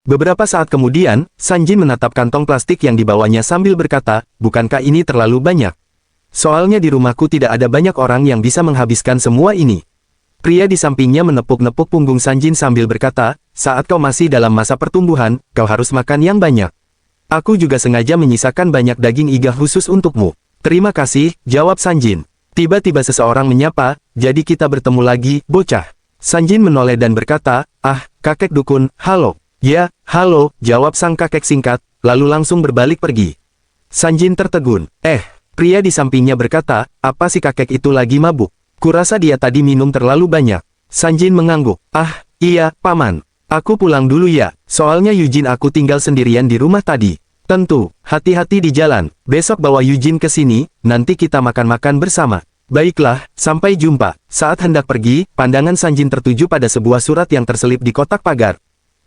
Beberapa saat kemudian, Sanjin menatap kantong plastik yang dibawanya sambil berkata, bukankah ini terlalu banyak? Soalnya di rumahku tidak ada banyak orang yang bisa menghabiskan semua ini. Pria di sampingnya menepuk-nepuk punggung Sanjin sambil berkata, saat kau masih dalam masa pertumbuhan, kau harus makan yang banyak. Aku juga sengaja menyisakan banyak daging iga khusus untukmu. Terima kasih, jawab Sanjin. Tiba-tiba seseorang menyapa, jadi kita bertemu lagi, bocah. Sanjin menoleh dan berkata, ah, kakek dukun, halo. Ya, halo, jawab sang kakek singkat, lalu langsung berbalik pergi. Sanjin tertegun. Pria di sampingnya berkata, apa si kakek itu lagi mabuk? Kurasa dia tadi minum terlalu banyak. Sanjin mengangguk. Ah, iya, paman. Aku pulang dulu ya, soalnya Yujin aku tinggal sendirian di rumah tadi. Tentu, hati-hati di jalan. Besok bawa Yujin ke sini, nanti kita makan-makan bersama. Baiklah, sampai jumpa. Saat hendak pergi, pandangan Sanjin tertuju pada sebuah surat yang terselip di kotak pagar.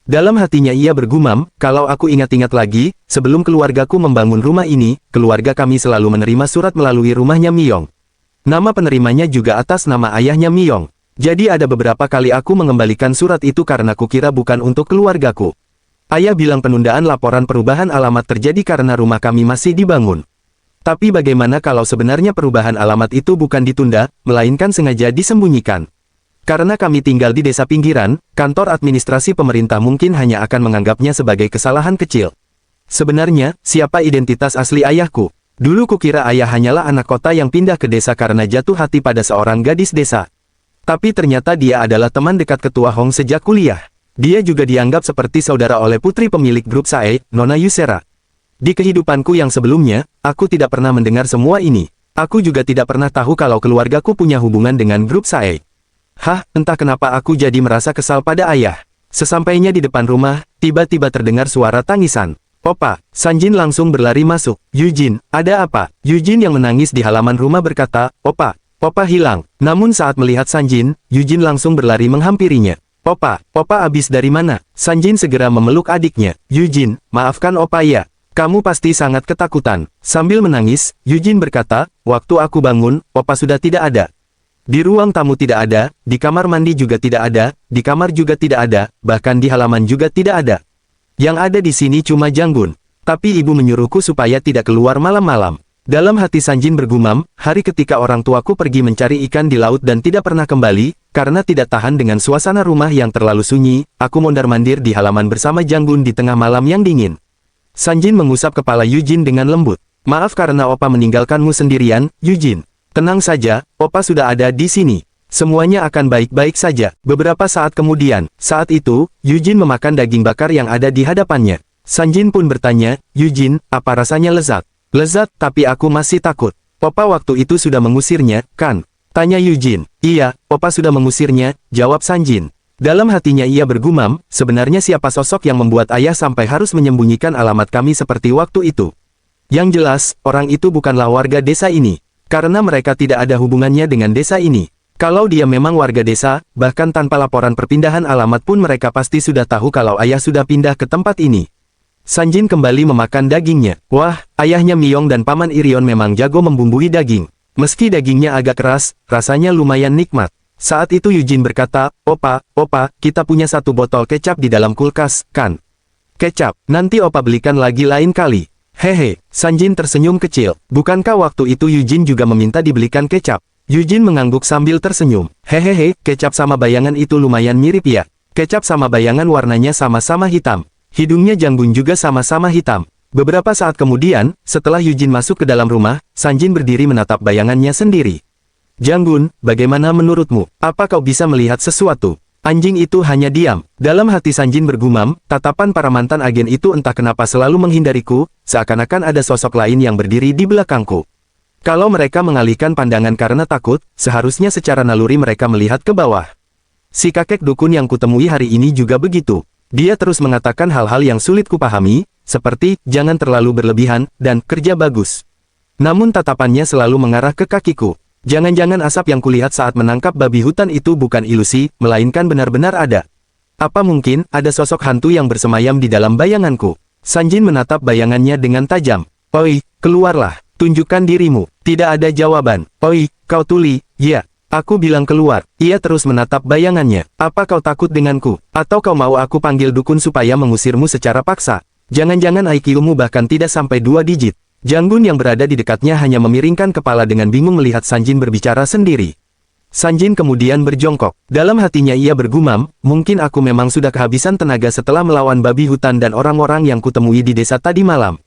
Dalam hatinya ia bergumam, kalau aku ingat-ingat lagi, sebelum keluargaku membangun rumah ini, keluarga kami selalu menerima surat melalui rumahnya Miyong. Nama penerimanya juga atas nama ayahnya Miyong. Jadi ada beberapa kali aku mengembalikan surat itu karena kukira bukan untuk keluargaku. Ayah bilang penundaan laporan perubahan alamat terjadi karena rumah kami masih dibangun. Tapi bagaimana kalau sebenarnya perubahan alamat itu bukan ditunda, melainkan sengaja disembunyikan? Karena kami tinggal di desa pinggiran, kantor administrasi pemerintah mungkin hanya akan menganggapnya sebagai kesalahan kecil. Sebenarnya, siapa identitas asli ayahku? Dulu kukira ayah hanyalah anak kota yang pindah ke desa karena jatuh hati pada seorang gadis desa. Tapi ternyata dia adalah teman dekat ketua Hong sejak kuliah. Dia juga dianggap seperti saudara oleh putri pemilik grup Sae, Nona Yusera. Di kehidupanku yang sebelumnya, aku tidak pernah mendengar semua ini. Aku juga tidak pernah tahu kalau keluargaku punya hubungan dengan grup Sae. Entah kenapa aku jadi merasa kesal pada ayah. Sesampainya di depan rumah, tiba-tiba terdengar suara tangisan. Opa, Sanjin langsung berlari masuk. Yujin, ada apa? Yujin yang menangis di halaman rumah berkata, Opa hilang. Namun saat melihat Sanjin, Yujin langsung berlari menghampirinya. Opa habis dari mana? Sanjin segera memeluk adiknya. Yujin, maafkan Opa ya. Kamu pasti sangat ketakutan. Sambil menangis, Yujin berkata, waktu aku bangun, Opa sudah tidak ada. Di ruang tamu tidak ada, di kamar mandi juga tidak ada, di kamar juga tidak ada, bahkan di halaman juga tidak ada. Yang ada di sini cuma Janggun. Tapi ibu menyuruhku supaya tidak keluar malam-malam. Dalam hati Sanjin bergumam, hari ketika orang tuaku pergi mencari ikan di laut dan tidak pernah kembali, karena tidak tahan dengan suasana rumah yang terlalu sunyi, aku mondar-mandir di halaman bersama Janggun di tengah malam yang dingin. Sanjin mengusap kepala Yujin dengan lembut. Maaf karena Opa meninggalkanmu sendirian, Yujin. Tenang saja, Opa sudah ada di sini. Semuanya akan baik-baik saja. Beberapa saat kemudian, saat itu, Yujin memakan daging bakar yang ada di hadapannya. Sanjin pun bertanya, Yujin, apa rasanya lezat? Lezat, tapi aku masih takut. Opa waktu itu sudah mengusirnya, kan? Tanya Yujin. Iya, Opa sudah mengusirnya, jawab Sanjin. Dalam hatinya ia bergumam, sebenarnya siapa sosok yang membuat ayah sampai harus menyembunyikan alamat kami seperti waktu itu? Yang jelas, orang itu bukanlah warga desa ini. Karena mereka tidak ada hubungannya dengan desa ini. Kalau dia memang warga desa, bahkan tanpa laporan perpindahan alamat pun mereka pasti sudah tahu kalau ayah sudah pindah ke tempat ini. Sanjin kembali memakan dagingnya. Wah, ayahnya Miyong dan Paman Irion memang jago membumbui daging. Meski dagingnya agak keras, rasanya lumayan nikmat. Saat itu Yujin berkata, Opa, kita punya satu botol kecap di dalam kulkas, kan? Kecap, nanti Opa belikan lagi lain kali. Hehe, Sanjin tersenyum kecil. Bukankah waktu itu Yujin juga meminta dibelikan kecap? Yujin mengangguk sambil tersenyum. Hehehe, kecap sama bayangan itu lumayan mirip ya. Kecap sama bayangan warnanya sama-sama hitam. Hidungnya Janggun juga sama-sama hitam. Beberapa saat kemudian, setelah Yujin masuk ke dalam rumah, Sanjin berdiri menatap bayangannya sendiri. Janggun, bagaimana menurutmu? Apa kau bisa melihat sesuatu? Anjing itu hanya diam. Dalam hati Sanjin bergumam, tatapan para mantan agen itu entah kenapa selalu menghindariku, seakan-akan ada sosok lain yang berdiri di belakangku. Kalau mereka mengalihkan pandangan karena takut, seharusnya secara naluri mereka melihat ke bawah. Si kakek dukun yang kutemui hari ini juga begitu. Dia terus mengatakan hal-hal yang sulit kupahami, seperti, jangan terlalu berlebihan, dan kerja bagus. Namun tatapannya selalu mengarah ke kakiku. Jangan-jangan asap yang kulihat saat menangkap babi hutan itu bukan ilusi, melainkan benar-benar ada. Apa mungkin ada sosok hantu yang bersemayam di dalam bayanganku? Sanjin menatap bayangannya dengan tajam. Oi, keluarlah, tunjukkan dirimu. Tidak ada jawaban. Oi, kau tuli, ya. Aku bilang keluar. Ia terus menatap bayangannya. Apa kau takut denganku? Atau kau mau aku panggil dukun supaya mengusirmu secara paksa? Jangan-jangan IQ-mu bahkan tidak sampai 2 digit. Janggun yang berada di dekatnya hanya memiringkan kepala dengan bingung melihat Sanjin berbicara sendiri. Sanjin kemudian berjongkok. Dalam hatinya ia bergumam, mungkin aku memang sudah kehabisan tenaga setelah melawan babi hutan dan orang-orang yang kutemui di desa tadi malam.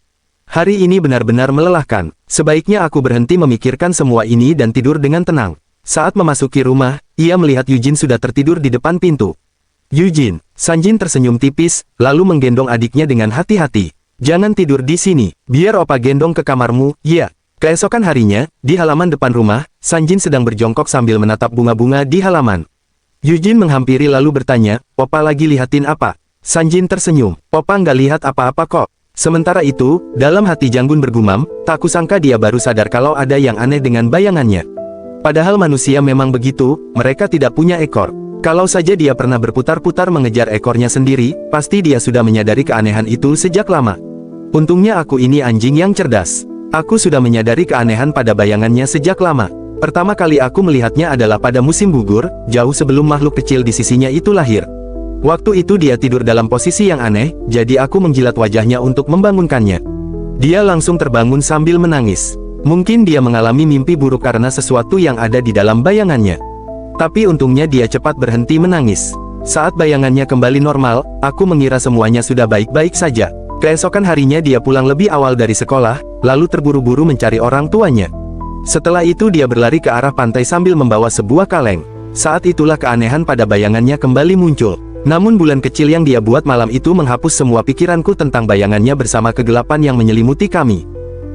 Hari ini benar-benar melelahkan. Sebaiknya aku berhenti memikirkan semua ini dan tidur dengan tenang. Saat memasuki rumah, ia melihat Yujin sudah tertidur di depan pintu. Yujin, Sanjin tersenyum tipis, lalu menggendong adiknya dengan hati-hati. Jangan tidur di sini, biar opa gendong ke kamarmu, ya. Keesokan harinya, di halaman depan rumah, Sanjin sedang berjongkok sambil menatap bunga-bunga di halaman. Yujin menghampiri lalu bertanya, opa lagi lihatin apa? Sanjin tersenyum, opa nggak lihat apa-apa kok. Sementara itu, dalam hati Janggun bergumam, tak kusangka dia baru sadar kalau ada yang aneh dengan bayangannya. Padahal manusia memang begitu, mereka tidak punya ekor. Kalau saja dia pernah berputar-putar mengejar ekornya sendiri, pasti dia sudah menyadari keanehan itu sejak lama. Untungnya aku ini anjing yang cerdas. Aku sudah menyadari keanehan pada bayangannya sejak lama. Pertama kali aku melihatnya adalah pada musim gugur, jauh sebelum makhluk kecil di sisinya itu lahir. Waktu itu dia tidur dalam posisi yang aneh, jadi aku menjilat wajahnya untuk membangunkannya. Dia langsung terbangun sambil menangis. Mungkin dia mengalami mimpi buruk karena sesuatu yang ada di dalam bayangannya. Tapi untungnya dia cepat berhenti menangis. Saat bayangannya kembali normal, aku mengira semuanya sudah baik-baik saja. Keesokan harinya dia pulang lebih awal dari sekolah, lalu terburu-buru mencari orang tuanya. Setelah itu dia berlari ke arah pantai sambil membawa sebuah kaleng. Saat itulah keanehan pada bayangannya kembali muncul. Namun bulan kecil yang dia buat malam itu menghapus semua pikiranku tentang bayangannya bersama kegelapan yang menyelimuti kami.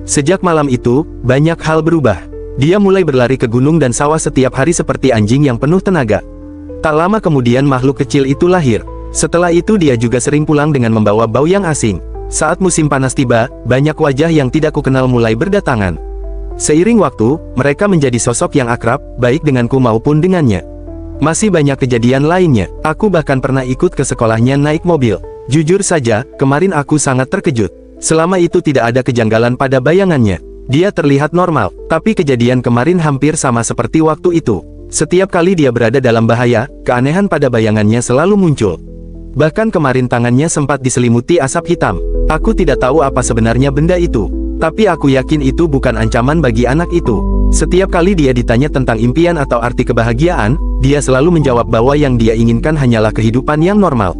Sejak malam itu, banyak hal berubah. Dia mulai berlari ke gunung dan sawah setiap hari seperti anjing yang penuh tenaga. Tak lama kemudian makhluk kecil itu lahir. Setelah itu dia juga sering pulang dengan membawa bau yang asing. Saat musim panas tiba, banyak wajah yang tidak kukenal mulai berdatangan. Seiring waktu, mereka menjadi sosok yang akrab, baik denganku maupun dengannya. Masih banyak kejadian lainnya. Aku bahkan pernah ikut ke sekolahnya naik mobil. Jujur saja, kemarin aku sangat terkejut. Selama itu tidak ada kejanggalan pada bayangannya. Dia terlihat normal, tapi kejadian kemarin hampir sama seperti waktu itu. Setiap kali dia berada dalam bahaya, keanehan pada bayangannya selalu muncul. Bahkan kemarin tangannya sempat diselimuti asap hitam. Aku tidak tahu apa sebenarnya benda itu. Tapi aku yakin itu bukan ancaman bagi anak itu. Setiap kali dia ditanya tentang impian atau arti kebahagiaan, dia selalu menjawab bahwa yang dia inginkan hanyalah kehidupan yang normal.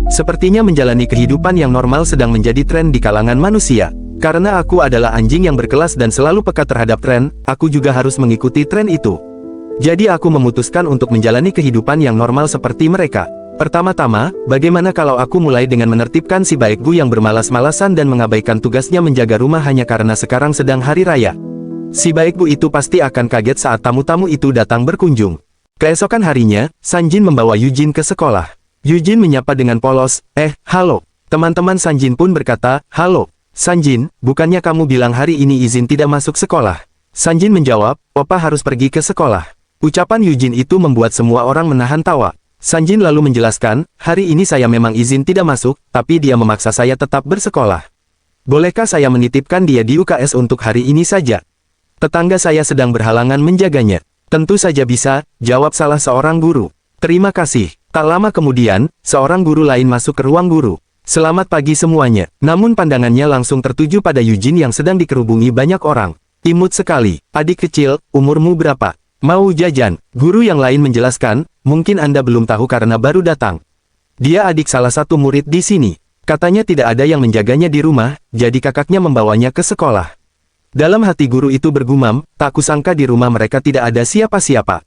Sepertinya menjalani kehidupan yang normal sedang menjadi tren di kalangan manusia. Karena aku adalah anjing yang berkelas dan selalu peka terhadap tren, aku juga harus mengikuti tren itu. Jadi aku memutuskan untuk menjalani kehidupan yang normal seperti mereka. Pertama-tama, bagaimana kalau aku mulai dengan menertibkan si baikgu yang bermalas-malasan dan mengabaikan tugasnya menjaga rumah hanya karena sekarang sedang hari raya. Si baikgu itu pasti akan kaget saat tamu-tamu itu datang berkunjung. Keesokan harinya, Sanjin membawa Yujin ke sekolah. Yujin menyapa dengan polos, halo. Teman-teman Sanjin pun berkata, halo. Sanjin, bukannya kamu bilang hari ini izin tidak masuk sekolah? Sanjin menjawab, opa harus pergi ke sekolah. Ucapan Yujin itu membuat semua orang menahan tawa. Sanjin lalu menjelaskan, hari ini saya memang izin tidak masuk, tapi dia memaksa saya tetap bersekolah. Bolehkah saya menitipkan dia di UKS untuk hari ini saja? Tetangga saya sedang berhalangan menjaganya. Tentu saja bisa, jawab salah seorang guru. Terima kasih. Tak lama kemudian, seorang guru lain masuk ke ruang guru. Selamat pagi semuanya. Namun pandangannya langsung tertuju pada Yujin yang sedang dikerubungi banyak orang. Imut sekali. Adik kecil, umurmu berapa? Mau jajan? Guru yang lain menjelaskan, mungkin Anda belum tahu karena baru datang. Dia adik salah satu murid di sini. Katanya tidak ada yang menjaganya di rumah, jadi kakaknya membawanya ke sekolah. Dalam hati guru itu bergumam, tak kusangka di rumah mereka tidak ada siapa-siapa.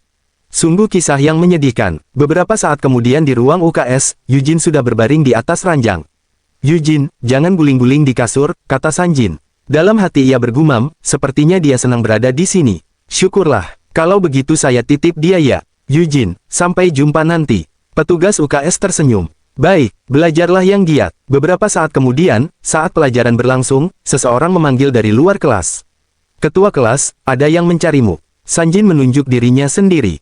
Sungguh kisah yang menyedihkan. Beberapa saat kemudian di ruang UKS, Yujin sudah berbaring di atas ranjang. Yujin, jangan guling-guling di kasur, kata Sanjin. Dalam hati ia bergumam, sepertinya dia senang berada di sini. Syukurlah, kalau begitu saya titip dia ya. Yujin, sampai jumpa nanti. Petugas UKS tersenyum. Baik, belajarlah yang giat. Beberapa saat kemudian, saat pelajaran berlangsung, seseorang memanggil dari luar kelas. Ketua kelas, ada yang mencarimu. Sanjin menunjuk dirinya sendiri.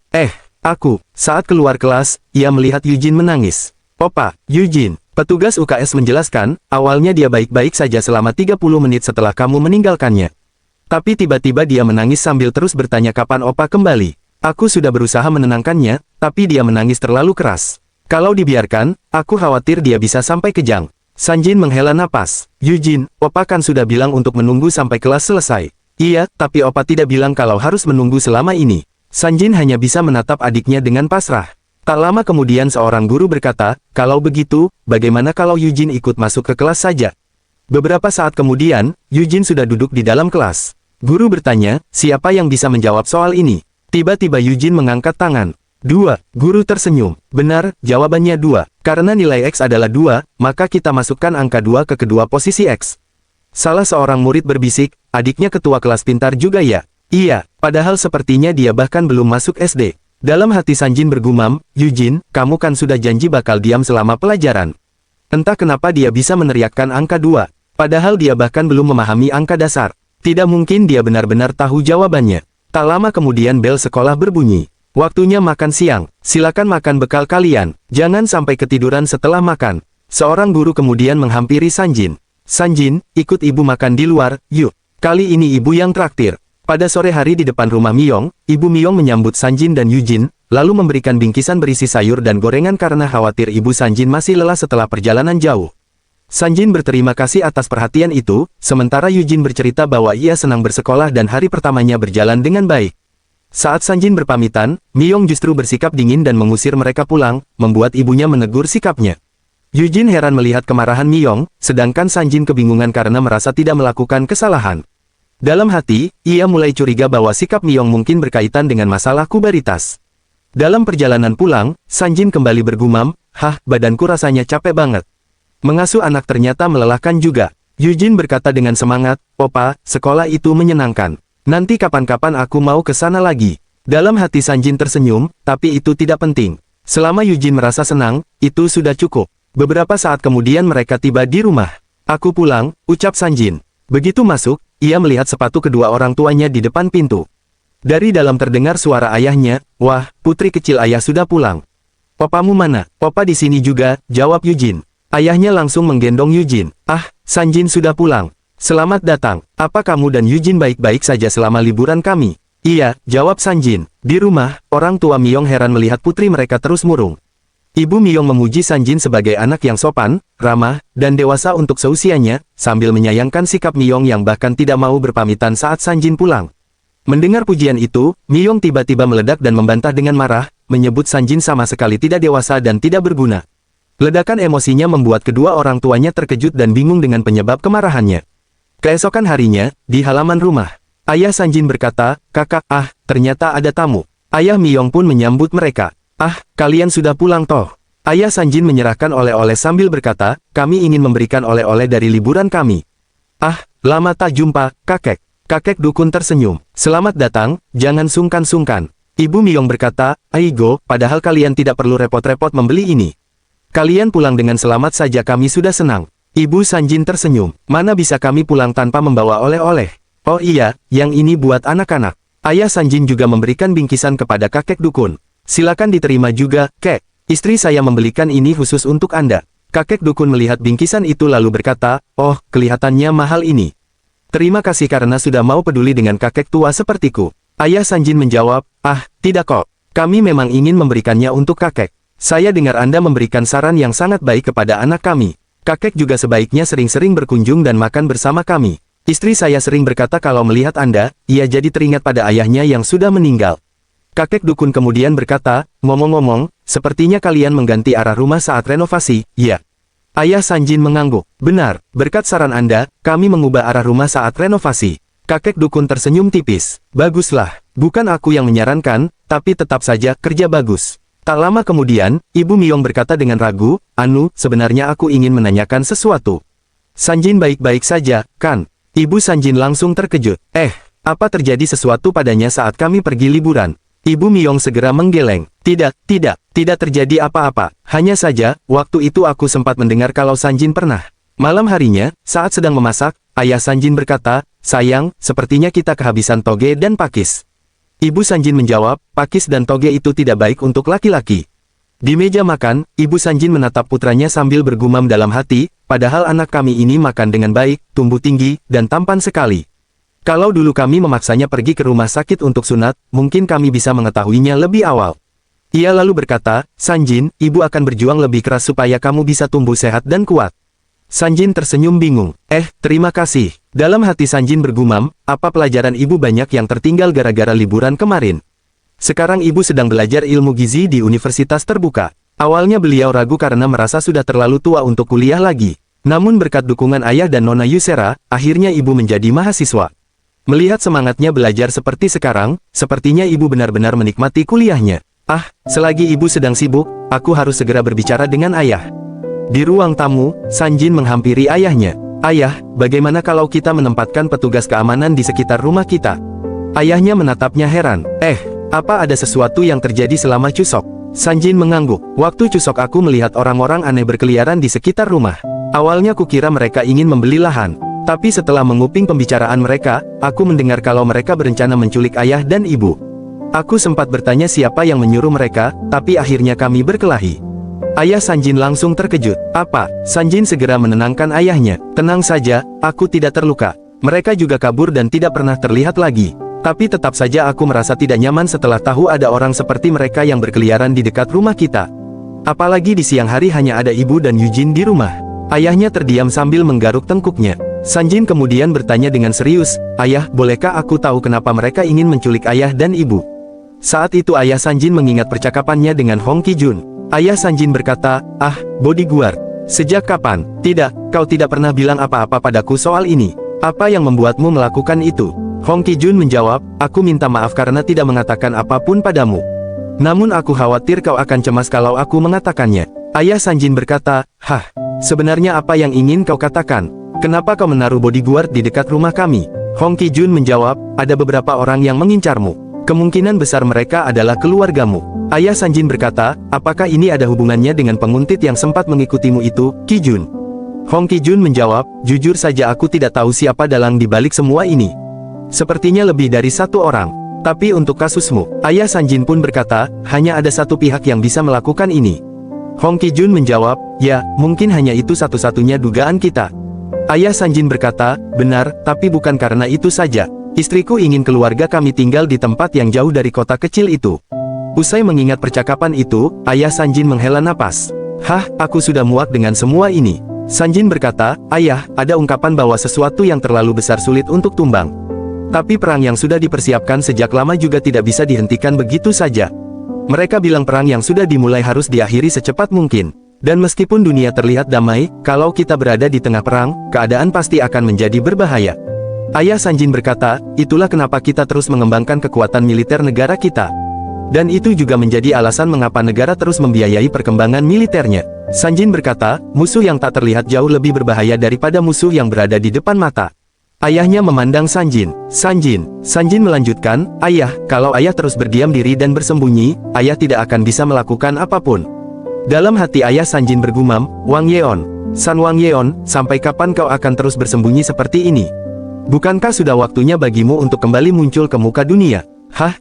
Aku. Saat keluar kelas, ia melihat Yujin menangis. Opa, Yujin. Petugas UKS menjelaskan, awalnya dia baik-baik saja selama 30 menit setelah kamu meninggalkannya. Tapi tiba-tiba dia menangis sambil terus bertanya kapan opa kembali. Aku sudah berusaha menenangkannya, tapi dia menangis terlalu keras. Kalau dibiarkan, aku khawatir dia bisa sampai kejang. Sanjin menghela napas. Yujin, Opa kan sudah bilang untuk menunggu sampai kelas selesai. Iya, tapi Opa tidak bilang kalau harus menunggu selama ini. Sanjin hanya bisa menatap adiknya dengan pasrah. Tak lama kemudian seorang guru berkata, kalau begitu, bagaimana kalau Yujin ikut masuk ke kelas saja? Beberapa saat kemudian, Yujin sudah duduk di dalam kelas. Guru bertanya, siapa yang bisa menjawab soal ini? Tiba-tiba Yujin mengangkat tangan. 2. Guru tersenyum. Benar, jawabannya 2. Karena nilai X adalah 2, maka kita masukkan angka 2 ke kedua posisi X. Salah seorang murid berbisik, adiknya ketua kelas pintar juga ya? Iya, padahal sepertinya dia bahkan belum masuk SD. Dalam hati Sanjin bergumam, Yujin, kamu kan sudah janji bakal diam selama pelajaran. Entah kenapa dia bisa meneriakkan angka 2, padahal dia bahkan belum memahami angka dasar. Tidak mungkin dia benar-benar tahu jawabannya. Tak lama kemudian bel sekolah berbunyi. Waktunya makan siang, silakan makan bekal kalian, jangan sampai ketiduran setelah makan. Seorang guru kemudian menghampiri Sanjin. Sanjin, ikut ibu makan di luar, yuk. Kali ini ibu yang traktir. Pada sore hari di depan rumah Miyong, ibu Miyong menyambut Sanjin dan Yujin, lalu memberikan bingkisan berisi sayur dan gorengan karena khawatir ibu Sanjin masih lelah setelah perjalanan jauh. Sanjin berterima kasih atas perhatian itu, sementara Yujin bercerita bahwa ia senang bersekolah dan hari pertamanya berjalan dengan baik. Saat Sanjin berpamitan, Miyong justru bersikap dingin dan mengusir mereka pulang, membuat ibunya menegur sikapnya. Yujin heran melihat kemarahan Miyong, sedangkan Sanjin kebingungan karena merasa tidak melakukan kesalahan. Dalam hati, ia mulai curiga bahwa sikap Miyong mungkin berkaitan dengan masalah kubaritas. Dalam perjalanan pulang, Sanjin kembali bergumam, badanku rasanya capek banget. Mengasuh anak ternyata melelahkan juga. Yujin berkata dengan semangat, Opa, sekolah itu menyenangkan. Nanti kapan-kapan aku mau ke sana lagi. Dalam hati Sanjin tersenyum, tapi itu tidak penting. Selama Yujin merasa senang, itu sudah cukup. Beberapa saat kemudian mereka tiba di rumah. Aku pulang, ucap Sanjin. Begitu masuk, ia melihat sepatu kedua orang tuanya di depan pintu. Dari dalam terdengar suara ayahnya, wah, putri kecil ayah sudah pulang. Opamu mana? Opa di sini juga, jawab Yujin. Ayahnya langsung menggendong Yujin. Sanjin sudah pulang. Selamat datang. Apa kamu dan Yujin baik-baik saja selama liburan kami? Iya, jawab Sanjin. Di rumah, orang tua Miyong heran melihat putri mereka terus murung. Ibu Miyong memuji Sanjin sebagai anak yang sopan, ramah, dan dewasa untuk seusianya, sambil menyayangkan sikap Miyong yang bahkan tidak mau berpamitan saat Sanjin pulang. Mendengar pujian itu, Miyong tiba-tiba meledak dan membantah dengan marah, menyebut Sanjin sama sekali tidak dewasa dan tidak berguna. Ledakan emosinya membuat kedua orang tuanya terkejut dan bingung dengan penyebab kemarahannya. Keesokan harinya, di halaman rumah, ayah Sanjin berkata, kakak, ternyata ada tamu. Ayah Miyong pun menyambut mereka. Kalian sudah pulang toh. Ayah Sanjin menyerahkan oleh-oleh sambil berkata, kami ingin memberikan oleh-oleh dari liburan kami. Lama tak jumpa, kakek. Kakek dukun tersenyum. Selamat datang, jangan sungkan-sungkan. Ibu Miyong berkata, Aigo, padahal kalian tidak perlu repot-repot membeli ini. Kalian pulang dengan selamat saja kami sudah senang. Ibu Sanjin tersenyum. Mana bisa kami pulang tanpa membawa oleh-oleh? Oh iya, yang ini buat anak-anak. Ayah Sanjin juga memberikan bingkisan kepada kakek dukun. Silakan diterima juga, kek. Istri saya membelikan ini khusus untuk Anda. Kakek dukun melihat bingkisan itu lalu berkata, oh, kelihatannya mahal ini. Terima kasih karena sudah mau peduli dengan kakek tua sepertiku. Ayah Sanjin menjawab, tidak kok. Kami memang ingin memberikannya untuk kakek. Saya dengar Anda memberikan saran yang sangat baik kepada anak kami. Kakek juga sebaiknya sering-sering berkunjung dan makan bersama kami. Istri saya sering berkata kalau melihat Anda, ia jadi teringat pada ayahnya yang sudah meninggal. Kakek dukun kemudian berkata, ngomong-ngomong, sepertinya kalian mengganti arah rumah saat renovasi, ya? Ayah Sanjin mengangguk. Benar, berkat saran Anda, kami mengubah arah rumah saat renovasi. Kakek dukun tersenyum tipis. Baguslah, bukan aku yang menyarankan, tapi tetap saja kerja bagus. Tak lama kemudian, Ibu Miyong berkata dengan ragu, sebenarnya aku ingin menanyakan sesuatu. Sanjin baik-baik saja, kan? Ibu Sanjin langsung terkejut. Apa terjadi sesuatu padanya saat kami pergi liburan? Ibu Miyong segera menggeleng. Tidak terjadi apa-apa. Hanya saja, waktu itu aku sempat mendengar kalau Sanjin pernah. Malam harinya, saat sedang memasak, ayah Sanjin berkata, sayang, sepertinya kita kehabisan toge dan pakis. Ibu Sanjin menjawab, pakis dan toge itu tidak baik untuk laki-laki. Di meja makan, Ibu Sanjin menatap putranya sambil bergumam dalam hati, padahal anak kami ini makan dengan baik, tumbuh tinggi, dan tampan sekali. Kalau dulu kami memaksanya pergi ke rumah sakit untuk sunat, mungkin kami bisa mengetahuinya lebih awal. Ia lalu berkata, Sanjin, ibu akan berjuang lebih keras supaya kamu bisa tumbuh sehat dan kuat. Sanjin tersenyum bingung. Terima kasih. Dalam hati Sanjin bergumam, apa pelajaran ibu banyak yang tertinggal gara-gara liburan kemarin. Sekarang ibu sedang belajar ilmu gizi di universitas terbuka. Awalnya beliau ragu karena merasa sudah terlalu tua untuk kuliah lagi. Namun berkat dukungan ayah dan Nona Yusera, akhirnya ibu menjadi mahasiswa. Melihat semangatnya belajar seperti sekarang, sepertinya ibu benar-benar menikmati kuliahnya. Selagi ibu sedang sibuk, aku harus segera berbicara dengan ayah. Di ruang tamu, Sanjin menghampiri ayahnya. Ayah, bagaimana kalau kita menempatkan petugas keamanan di sekitar rumah kita? Ayahnya menatapnya heran. Apa ada sesuatu yang terjadi selama Chuseok? Sanjin mengangguk. Waktu Chuseok aku melihat orang-orang aneh berkeliaran di sekitar rumah. Awalnya kukira mereka ingin membeli lahan. Tapi setelah menguping pembicaraan mereka, aku mendengar kalau mereka berencana menculik ayah dan ibu. Aku sempat bertanya siapa yang menyuruh mereka, tapi akhirnya kami berkelahi. Ayah Sanjin langsung terkejut. Apa? Sanjin segera menenangkan ayahnya. Tenang saja, aku tidak terluka. Mereka juga kabur dan tidak pernah terlihat lagi. Tapi tetap saja aku merasa tidak nyaman setelah tahu ada orang seperti mereka yang berkeliaran di dekat rumah kita. Apalagi di siang hari hanya ada ibu dan Eugene di rumah. Ayahnya terdiam sambil menggaruk tengkuknya. Sanjin kemudian bertanya dengan serius, Ayah, bolehkah aku tahu kenapa mereka ingin menculik ayah dan ibu? Saat itu ayah Sanjin mengingat percakapannya dengan Hong Ki-jun. Ayah Sanjin berkata, bodyguard. Sejak kapan? Tidak, kau tidak pernah bilang apa-apa padaku soal ini. Apa yang membuatmu melakukan itu? Hong Ki-jun menjawab, aku minta maaf karena tidak mengatakan apapun padamu. Namun aku khawatir kau akan cemas kalau aku mengatakannya. Ayah Sanjin berkata, sebenarnya apa yang ingin kau katakan? Kenapa kau menaruh bodyguard di dekat rumah kami? Hong Ki-jun menjawab, ada beberapa orang yang mengincarmu. Kemungkinan besar mereka adalah keluargamu. Ayah Sanjin berkata, apakah ini ada hubungannya dengan penguntit yang sempat mengikutimu itu, Ki-jun? Hong Ki-jun menjawab, jujur saja aku tidak tahu siapa dalang di balik semua ini. Sepertinya lebih dari satu orang. Tapi untuk kasusmu, ayah Sanjin pun berkata, hanya ada satu pihak yang bisa melakukan ini. Hong Ki-jun menjawab, ya, mungkin hanya itu satu-satunya dugaan kita. Ayah Sanjin berkata, benar, tapi bukan karena itu saja. Istriku ingin keluarga kami tinggal di tempat yang jauh dari kota kecil itu. Usai mengingat percakapan itu, ayah Sanjin menghela napas. Aku sudah muak dengan semua ini. Sanjin berkata, ayah, ada ungkapan bahwa sesuatu yang terlalu besar sulit untuk tumbang. Tapi perang yang sudah dipersiapkan sejak lama juga tidak bisa dihentikan begitu saja. Mereka bilang perang yang sudah dimulai harus diakhiri secepat mungkin. Dan meskipun dunia terlihat damai, kalau kita berada di tengah perang, keadaan pasti akan menjadi berbahaya. Ayah Sanjin berkata, itulah kenapa kita terus mengembangkan kekuatan militer negara kita. Dan itu juga menjadi alasan mengapa negara terus membiayai perkembangan militernya. Sanjin berkata, musuh yang tak terlihat jauh lebih berbahaya daripada musuh yang berada di depan mata. Ayahnya memandang Sanjin. Sanjin melanjutkan, ayah, kalau ayah terus berdiam diri dan bersembunyi, ayah tidak akan bisa melakukan apapun. Dalam hati ayah Sanjin bergumam, Wang Yeon, San Wang Yeon, sampai kapan kau akan terus bersembunyi seperti ini? Bukankah sudah waktunya bagimu untuk kembali muncul ke muka dunia?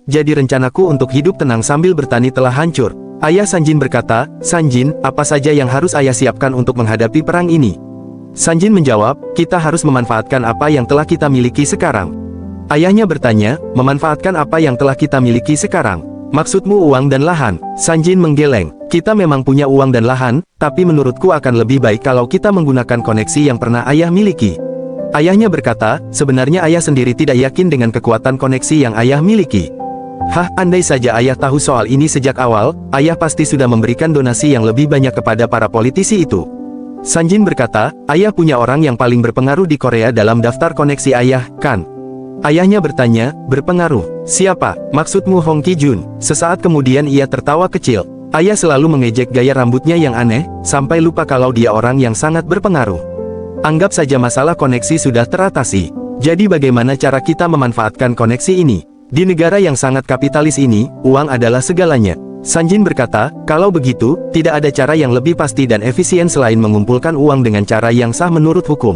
Jadi rencanaku untuk hidup tenang sambil bertani telah hancur. Ayah Sanjin berkata, Sanjin, apa saja yang harus ayah siapkan untuk menghadapi perang ini? Sanjin menjawab, kita harus memanfaatkan apa yang telah kita miliki sekarang. Ayahnya bertanya, memanfaatkan apa yang telah kita miliki sekarang? Maksudmu uang dan lahan? Sanjin menggeleng, kita memang punya uang dan lahan, tapi menurutku akan lebih baik kalau kita menggunakan koneksi yang pernah ayah miliki. Ayahnya berkata, sebenarnya ayah sendiri tidak yakin dengan kekuatan koneksi yang ayah miliki. Andai saja ayah tahu soal ini sejak awal, ayah pasti sudah memberikan donasi yang lebih banyak kepada para politisi itu. Sanjin berkata, ayah punya orang yang paling berpengaruh di Korea dalam daftar koneksi ayah, kan? Ayahnya bertanya, berpengaruh? Siapa? Maksudmu Hong Ki-jun? Sesaat kemudian ia tertawa kecil. Ayah selalu mengejek gaya rambutnya yang aneh, sampai lupa kalau dia orang yang sangat berpengaruh. Anggap saja masalah koneksi sudah teratasi. Jadi bagaimana cara kita memanfaatkan koneksi ini? Di negara yang sangat kapitalis ini, uang adalah segalanya. Sanjin berkata, kalau begitu, tidak ada cara yang lebih pasti dan efisien selain mengumpulkan uang dengan cara yang sah menurut hukum.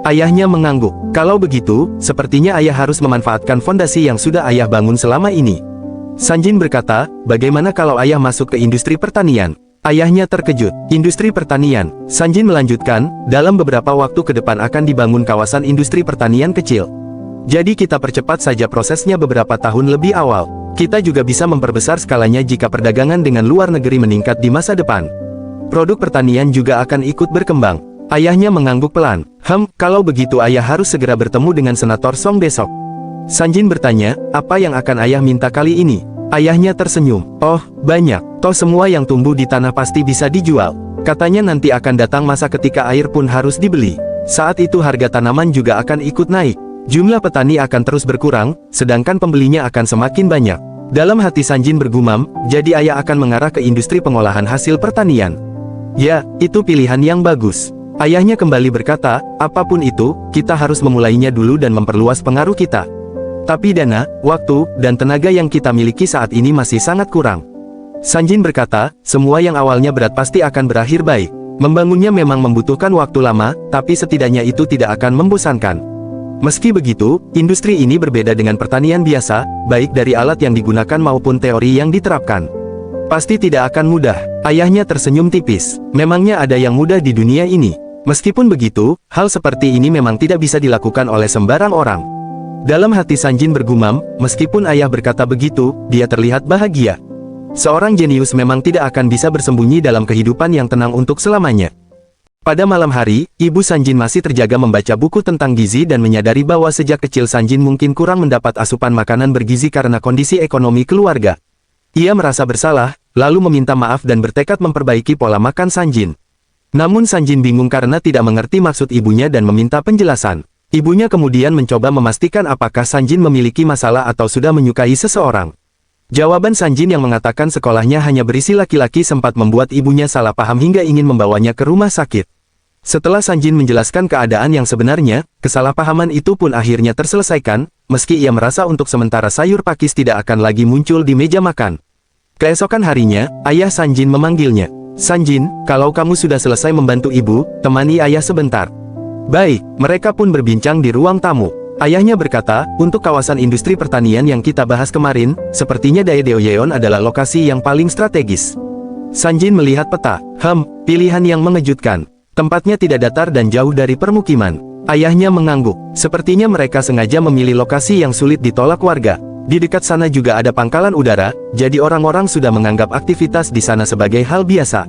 Ayahnya mengangguk. Kalau begitu, sepertinya ayah harus memanfaatkan fondasi yang sudah ayah bangun selama ini. Sanjin berkata, bagaimana kalau ayah masuk ke industri pertanian? Ayahnya terkejut. Industri pertanian. Sanjin melanjutkan, dalam beberapa waktu ke depan akan dibangun kawasan industri pertanian kecil. Jadi kita percepat saja prosesnya beberapa tahun lebih awal. Kita juga bisa memperbesar skalanya jika perdagangan dengan luar negeri meningkat di masa depan. Produk pertanian juga akan ikut berkembang. Ayahnya mengangguk pelan. Kalau begitu ayah harus segera bertemu dengan Senator Song besok. Sanjin bertanya, apa yang akan ayah minta kali ini? Ayahnya tersenyum. Oh, banyak. Toh semua yang tumbuh di tanah pasti bisa dijual. Katanya nanti akan datang masa ketika air pun harus dibeli. Saat itu harga tanaman juga akan ikut naik. Jumlah petani akan terus berkurang, sedangkan pembelinya akan semakin banyak. Dalam hati Sanjin bergumam, jadi ayah akan mengarah ke industri pengolahan hasil pertanian. Ya, itu pilihan yang bagus. Ayahnya kembali berkata, apapun itu, kita harus memulainya dulu dan memperluas pengaruh kita. Tapi dana, waktu, dan tenaga yang kita miliki saat ini masih sangat kurang. Sanjin berkata, semua yang awalnya berat pasti akan berakhir baik. Membangunnya memang membutuhkan waktu lama, tapi setidaknya itu tidak akan membosankan. Meski begitu, industri ini berbeda dengan pertanian biasa, baik dari alat yang digunakan maupun teori yang diterapkan. Pasti tidak akan mudah. Ayahnya tersenyum tipis. Memangnya ada yang mudah di dunia ini? Meskipun begitu, hal seperti ini memang tidak bisa dilakukan oleh sembarang orang. Dalam hati Sanjin bergumam, meskipun ayah berkata begitu, dia terlihat bahagia. Seorang jenius memang tidak akan bisa bersembunyi dalam kehidupan yang tenang untuk selamanya. Pada malam hari, Ibu Sanjin masih terjaga membaca buku tentang gizi dan menyadari bahwa sejak kecil Sanjin mungkin kurang mendapat asupan makanan bergizi karena kondisi ekonomi keluarga. Ia merasa bersalah, lalu meminta maaf dan bertekad memperbaiki pola makan Sanjin. Namun Sanjin bingung karena tidak mengerti maksud ibunya dan meminta penjelasan. Ibunya kemudian mencoba memastikan apakah Sanjin memiliki masalah atau sudah menyukai seseorang. Jawaban Sanjin yang mengatakan sekolahnya hanya berisi laki-laki sempat membuat ibunya salah paham hingga ingin membawanya ke rumah sakit. Setelah Sanjin menjelaskan keadaan yang sebenarnya, kesalahpahaman itu pun akhirnya terselesaikan, meski ia merasa untuk sementara sayur pakis tidak akan lagi muncul di meja makan. Keesokan harinya, ayah Sanjin memanggilnya. Sanjin, kalau kamu sudah selesai membantu ibu, temani ayah sebentar. Baik, mereka pun berbincang di ruang tamu. Ayahnya berkata, untuk kawasan industri pertanian yang kita bahas kemarin, sepertinya Daejeon adalah lokasi yang paling strategis. Sanjin melihat peta. Pilihan yang mengejutkan. Tempatnya tidak datar dan jauh dari permukiman. Ayahnya mengangguk. Sepertinya mereka sengaja memilih lokasi yang sulit ditolak warga. Di dekat sana juga ada pangkalan udara, jadi orang-orang sudah menganggap aktivitas di sana sebagai hal biasa.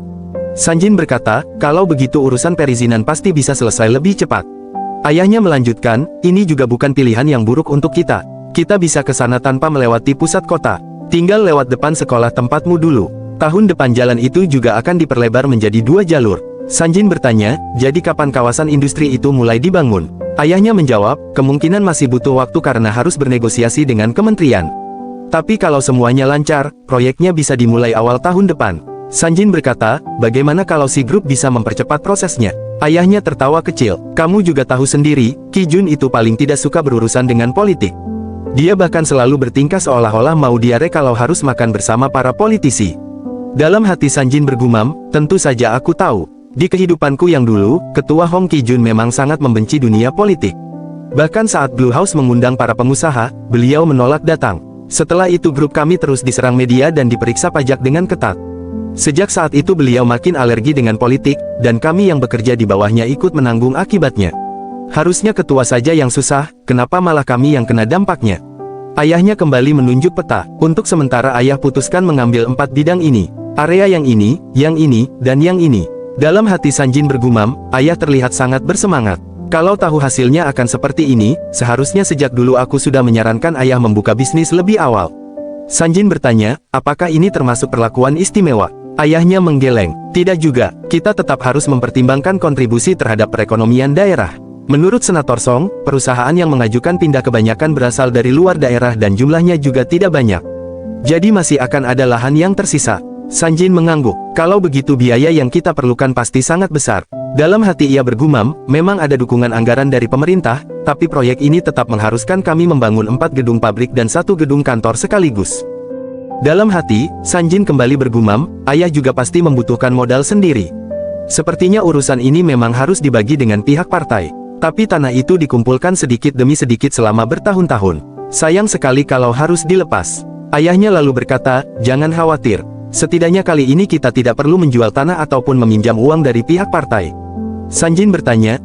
Sanjin berkata, kalau begitu urusan perizinan pasti bisa selesai lebih cepat. Ayahnya melanjutkan, ini juga bukan pilihan yang buruk untuk kita. Kita bisa ke sana tanpa melewati pusat kota. Tinggal lewat depan sekolah tempatmu dulu. Tahun depan jalan itu juga akan diperlebar menjadi 2 jalur. Sanjin bertanya, jadi kapan kawasan industri itu mulai dibangun? Ayahnya menjawab, kemungkinan masih butuh waktu karena harus bernegosiasi dengan kementerian. Tapi kalau semuanya lancar, proyeknya bisa dimulai awal tahun depan. Sanjin berkata, bagaimana kalau si grup bisa mempercepat prosesnya? Ayahnya tertawa kecil, kamu juga tahu sendiri, Ki Jun itu paling tidak suka berurusan dengan politik. Dia bahkan selalu bertingkah seolah-olah mau diare kalau harus makan bersama para politisi. Dalam hati Sanjin bergumam, tentu saja aku tahu. Di kehidupanku yang dulu, Ketua Hong Ki Jun memang sangat membenci dunia politik. Bahkan saat Blue House mengundang para pengusaha, beliau menolak datang. Setelah itu grup kami terus diserang media dan diperiksa pajak dengan ketat. Sejak saat itu beliau makin alergi dengan politik, dan kami yang bekerja di bawahnya ikut menanggung akibatnya. Harusnya ketua saja yang susah, kenapa malah kami yang kena dampaknya? Ayahnya kembali menunjuk peta. Untuk sementara ayah putuskan mengambil 4 bidang ini. Area yang ini, dan yang ini. Dalam hati Sanjin bergumam, ayah terlihat sangat bersemangat. Kalau tahu hasilnya akan seperti ini, seharusnya sejak dulu aku sudah menyarankan ayah membuka bisnis lebih awal. Sanjin bertanya, apakah ini termasuk perlakuan istimewa? Ayahnya menggeleng, tidak juga, kita tetap harus mempertimbangkan kontribusi terhadap perekonomian daerah. Menurut Senator Song, perusahaan yang mengajukan pindah kebanyakan berasal dari luar daerah dan jumlahnya juga tidak banyak. Jadi masih akan ada lahan yang tersisa. Sanjin mengangguk, kalau begitu biaya yang kita perlukan pasti sangat besar. Dalam hati ia bergumam, memang ada dukungan anggaran dari pemerintah, tapi proyek ini tetap mengharuskan kami membangun 4 gedung pabrik dan 1 gedung kantor sekaligus. Dalam hati, Sanjin kembali bergumam, ayah juga pasti membutuhkan modal sendiri. Sepertinya urusan ini memang harus dibagi dengan pihak partai. Tapi tanah itu dikumpulkan sedikit demi sedikit selama bertahun-tahun. Sayang sekali kalau harus dilepas. Ayahnya lalu berkata, jangan khawatir. Setidaknya kali ini kita tidak perlu menjual tanah ataupun meminjam uang dari pihak partai. Sanjin bertanya,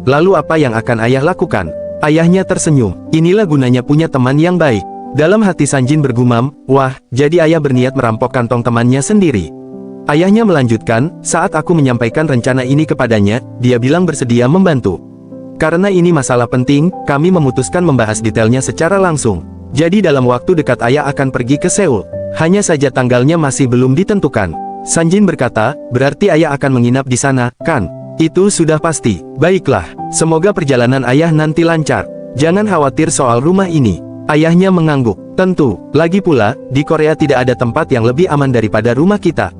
lalu apa yang akan ayah lakukan? Ayahnya tersenyum. Inilah gunanya punya teman yang baik. Dalam hati Sanjin bergumam, wah, jadi ayah berniat merampok kantong temannya sendiri. Ayahnya melanjutkan, saat aku menyampaikan rencana ini kepadanya, dia bilang bersedia membantu. Karena ini masalah penting, kami memutuskan membahas detailnya secara langsung. Jadi dalam waktu dekat ayah akan pergi ke Seoul. Hanya saja tanggalnya masih belum ditentukan. Sanjin berkata, berarti ayah akan menginap di sana, kan? Itu sudah pasti. Baiklah, semoga perjalanan ayah nanti lancar. Jangan khawatir soal rumah ini. Ayahnya mengangguk. Tentu, lagi pula, di Korea tidak ada tempat yang lebih aman daripada rumah kita.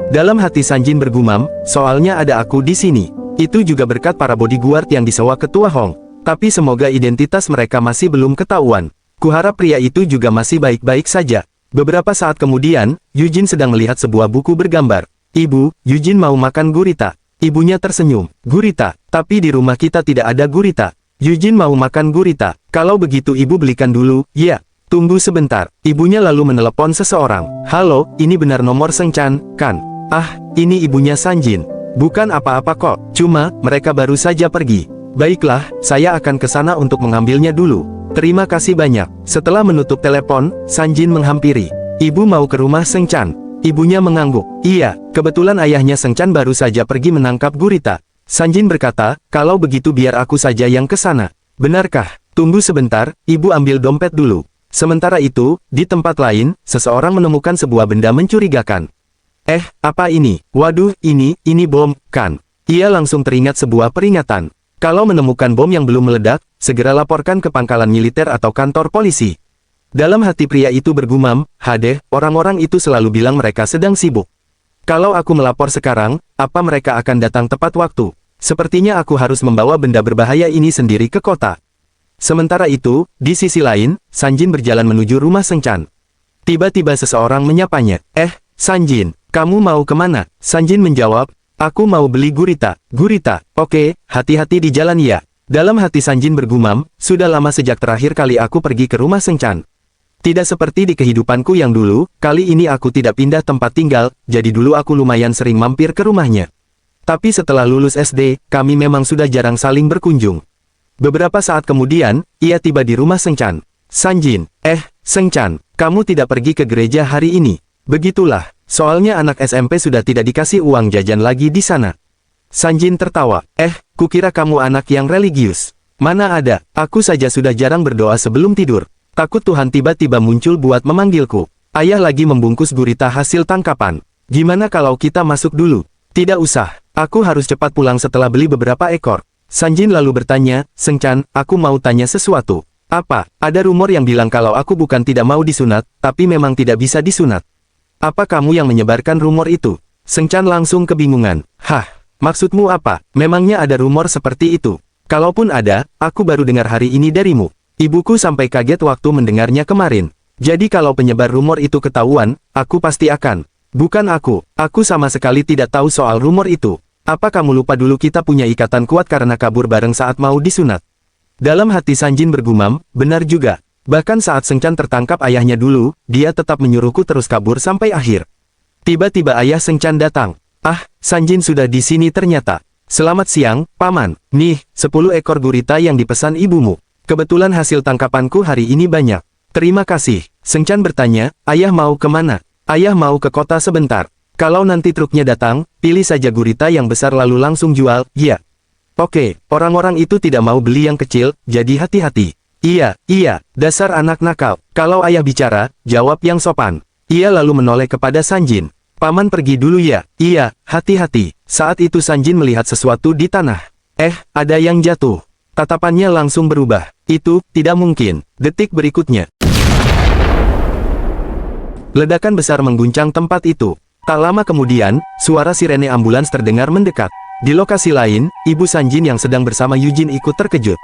Dalam hati Sanjin bergumam, soalnya ada aku di sini. Itu juga berkat para bodyguard yang disewa ketua Hong. Tapi semoga identitas mereka masih belum ketahuan. Kuharap pria itu juga masih baik-baik saja. Beberapa saat kemudian, Yujin sedang melihat sebuah buku bergambar. Ibu, Yujin mau makan gurita. Ibunya tersenyum. Gurita, tapi di rumah kita tidak ada gurita. Yujin mau makan gurita. Kalau begitu ibu belikan dulu, ya. Tunggu sebentar. Ibunya lalu menelepon seseorang. Halo, ini benar nomor Sengchan, kan? Ah, ini ibunya Sanjin. Bukan apa-apa kok, cuma, mereka baru saja pergi. Baiklah, saya akan ke sana untuk mengambilnya dulu. Terima kasih banyak. Setelah menutup telepon, Sanjin menghampiri. Ibu mau ke rumah Sengchan. Ibunya mengangguk. Iya, kebetulan ayahnya Sengchan baru saja pergi menangkap gurita. Sanjin berkata, kalau begitu biar aku saja yang ke sana. Benarkah? Tunggu sebentar, ibu ambil dompet dulu. Sementara itu, di tempat lain, seseorang menemukan sebuah benda mencurigakan. Apa ini? Waduh, ini bom, kan? Ia langsung teringat sebuah peringatan. Kalau menemukan bom yang belum meledak, segera laporkan ke pangkalan militer atau kantor polisi. Dalam hati pria itu bergumam, Hadeh, orang-orang itu selalu bilang mereka sedang sibuk. Kalau aku melapor sekarang, apa mereka akan datang tepat waktu? Sepertinya aku harus membawa benda berbahaya ini sendiri ke kota. Sementara itu, di sisi lain, Sanjin berjalan menuju rumah Sengchan. Tiba-tiba seseorang menyapanya. Sanjin, kamu mau kemana? Sanjin menjawab, aku mau beli gurita. Gurita, oke, hati-hati di jalan ya. Dalam hati Sanjin bergumam, sudah lama sejak terakhir kali aku pergi ke rumah Sengchan. Tidak seperti di kehidupanku yang dulu, kali ini aku tidak pindah tempat tinggal, jadi dulu aku lumayan sering mampir ke rumahnya. Tapi setelah lulus SD, kami memang sudah jarang saling berkunjung. Beberapa saat kemudian, ia tiba di rumah Sengchan. Sanjin, Sengchan, kamu tidak pergi ke gereja hari ini. Begitulah, soalnya anak SMP sudah tidak dikasih uang jajan lagi di sana. Sanjin tertawa, kukira kamu anak yang religius. Mana ada, aku saja sudah jarang berdoa sebelum tidur. Takut Tuhan tiba-tiba muncul buat memanggilku. Ayah lagi membungkus gurita hasil tangkapan. Gimana kalau kita masuk dulu? Tidak usah, aku harus cepat pulang setelah beli beberapa ekor. Sanjin lalu bertanya, Sengchan, aku mau tanya sesuatu. Apa? Ada rumor yang bilang kalau aku bukan tidak mau disunat, tapi memang tidak bisa disunat. Apa kamu yang menyebarkan rumor itu? Sengchan langsung kebingungan. Hah, maksudmu apa? Memangnya ada rumor seperti itu? Kalaupun ada, aku baru dengar hari ini darimu. Ibuku sampai kaget waktu mendengarnya kemarin. Jadi kalau penyebar rumor itu ketahuan, aku pasti akan. Bukan aku sama sekali tidak tahu soal rumor itu. Apa kamu lupa dulu kita punya ikatan kuat karena kabur bareng saat mau disunat? Dalam hati Sanjin bergumam, benar juga. Bahkan saat Sengchan tertangkap ayahnya dulu, dia tetap menyuruhku terus kabur sampai akhir. Tiba-tiba ayah Sengchan datang. Sanjin sudah di sini ternyata. Selamat siang, Paman. Nih, 10 ekor gurita yang dipesan ibumu. Kebetulan hasil tangkapanku hari ini banyak. Terima kasih. Sengchan bertanya, ayah mau kemana? Ayah mau ke kota sebentar. Kalau nanti truknya datang, pilih saja gurita yang besar lalu langsung jual, ya. Oke, orang-orang itu tidak mau beli yang kecil, jadi hati-hati. Iya, dasar anak nakal. Kalau ayah bicara, jawab yang sopan. Ia lalu menoleh kepada Sanjin. Paman pergi dulu ya. Iya, hati-hati. Saat itu Sanjin melihat sesuatu di tanah. Ada yang jatuh. Tatapannya langsung berubah. Itu, tidak mungkin. Detik berikutnya. Ledakan besar mengguncang tempat itu. Tak lama kemudian, suara sirene ambulans terdengar mendekat. Di lokasi lain, ibu Sanjin yang sedang bersama Yujin ikut terkejut.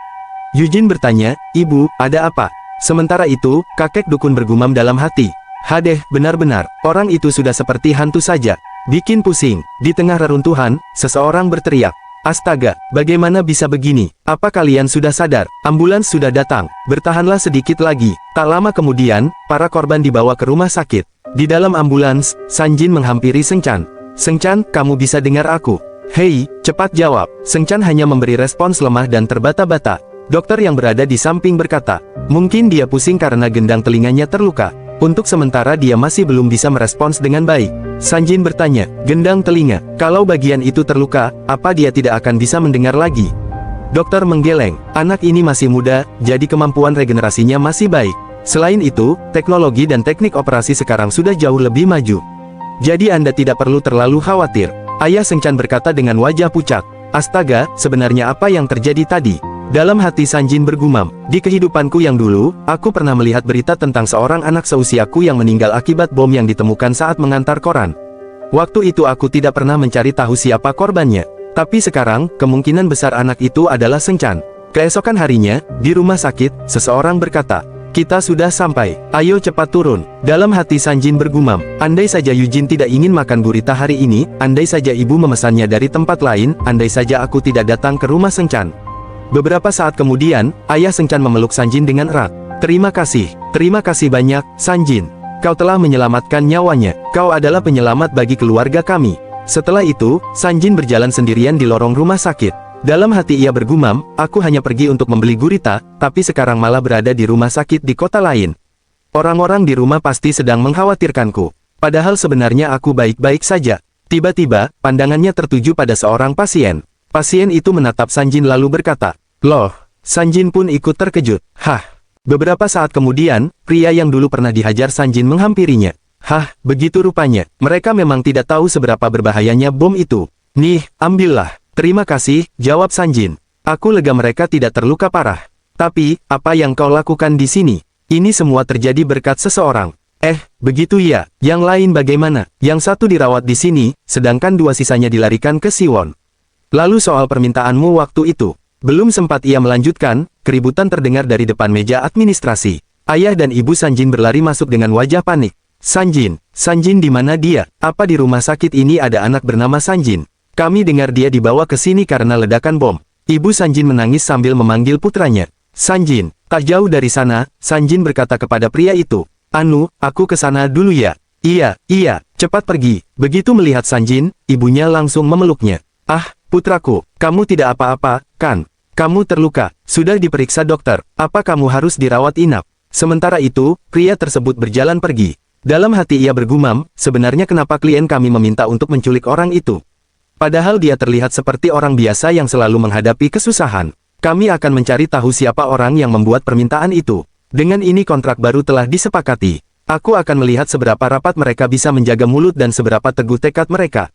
Yujin bertanya, ibu, ada apa? Sementara itu, kakek dukun bergumam dalam hati. Hadeh, benar-benar, orang itu sudah seperti hantu saja. Bikin pusing. Di tengah reruntuhan, seseorang berteriak. Astaga, bagaimana bisa begini? Apa kalian sudah sadar? Ambulans sudah datang. Bertahanlah sedikit lagi. Tak lama kemudian, para korban dibawa ke rumah sakit. Di dalam ambulans, Sanjin menghampiri Sengchan. Sengchan, kamu bisa dengar aku? Hei, cepat jawab. Sengchan hanya memberi respons lemah dan terbata-bata. Dokter yang berada di samping berkata, mungkin dia pusing karena gendang telinganya terluka. Untuk sementara dia masih belum bisa merespons dengan baik. Sanjin bertanya, gendang telinga, kalau bagian itu terluka, apa dia tidak akan bisa mendengar lagi? Dokter menggeleng, anak ini masih muda, jadi kemampuan regenerasinya masih baik. Selain itu, teknologi dan teknik operasi sekarang sudah jauh lebih maju. Jadi Anda tidak perlu terlalu khawatir. Ayah Sengcan berkata dengan wajah pucat. Astaga, sebenarnya apa yang terjadi tadi? Dalam hati Sanjin bergumam, di kehidupanku yang dulu, aku pernah melihat berita tentang seorang anak seusiaku yang meninggal akibat bom yang ditemukan saat mengantar koran. Waktu itu aku tidak pernah mencari tahu siapa korbannya. Tapi sekarang, kemungkinan besar anak itu adalah Sengcan. Keesokan harinya, di rumah sakit, seseorang berkata, kita sudah sampai, ayo cepat turun. Dalam hati Sanjin bergumam, andai saja Yujin tidak ingin makan gurita hari ini, andai saja ibu memesannya dari tempat lain, andai saja aku tidak datang ke rumah Sengcan. Beberapa saat kemudian, ayah Sengcan memeluk Sanjin dengan erat. Terima kasih banyak, Sanjin. Kau telah menyelamatkan nyawanya, kau adalah penyelamat bagi keluarga kami. Setelah itu, Sanjin berjalan sendirian di lorong rumah sakit. Dalam hati ia bergumam, aku hanya pergi untuk membeli gurita, tapi sekarang malah berada di rumah sakit di kota lain. Orang-orang di rumah pasti sedang mengkhawatirkanku. Padahal sebenarnya aku baik-baik saja. Tiba-tiba, pandangannya tertuju pada seorang pasien. Pasien itu menatap Sanjin lalu berkata, loh, Sanjin pun ikut terkejut. Hah. Beberapa saat kemudian, pria yang dulu pernah dihajar Sanjin menghampirinya. Hah, begitu rupanya. Mereka memang tidak tahu seberapa berbahayanya bom itu. Nih, ambillah. Terima kasih, jawab Sanjin. Aku lega mereka tidak terluka parah. Tapi, apa yang kau lakukan di sini? Ini semua terjadi berkat seseorang. Begitu ya. Yang lain bagaimana? Yang satu dirawat di sini, sedangkan dua sisanya dilarikan ke Siwon. Lalu soal permintaanmu waktu itu. Belum sempat ia melanjutkan, keributan terdengar dari depan meja administrasi. Ayah dan ibu Sanjin berlari masuk dengan wajah panik. Sanjin di mana dia? Apa di rumah sakit ini ada anak bernama Sanjin? Kami dengar dia dibawa ke sini karena ledakan bom. Ibu Sanjin menangis sambil memanggil putranya. Sanjin, tak jauh dari sana, Sanjin berkata kepada pria itu. Aku ke sana dulu ya. Iya, cepat pergi. Begitu melihat Sanjin, ibunya langsung memeluknya. Ah, putraku, kamu tidak apa-apa, kan? Kamu terluka, sudah diperiksa dokter, apa kamu harus dirawat inap? Sementara itu, pria tersebut berjalan pergi. Dalam hati ia bergumam, sebenarnya kenapa klien kami meminta untuk menculik orang itu? Padahal dia terlihat seperti orang biasa yang selalu menghadapi kesusahan. Kami akan mencari tahu siapa orang yang membuat permintaan itu. Dengan ini kontrak baru telah disepakati. Aku akan melihat seberapa rapat mereka bisa menjaga mulut dan seberapa teguh tekad mereka.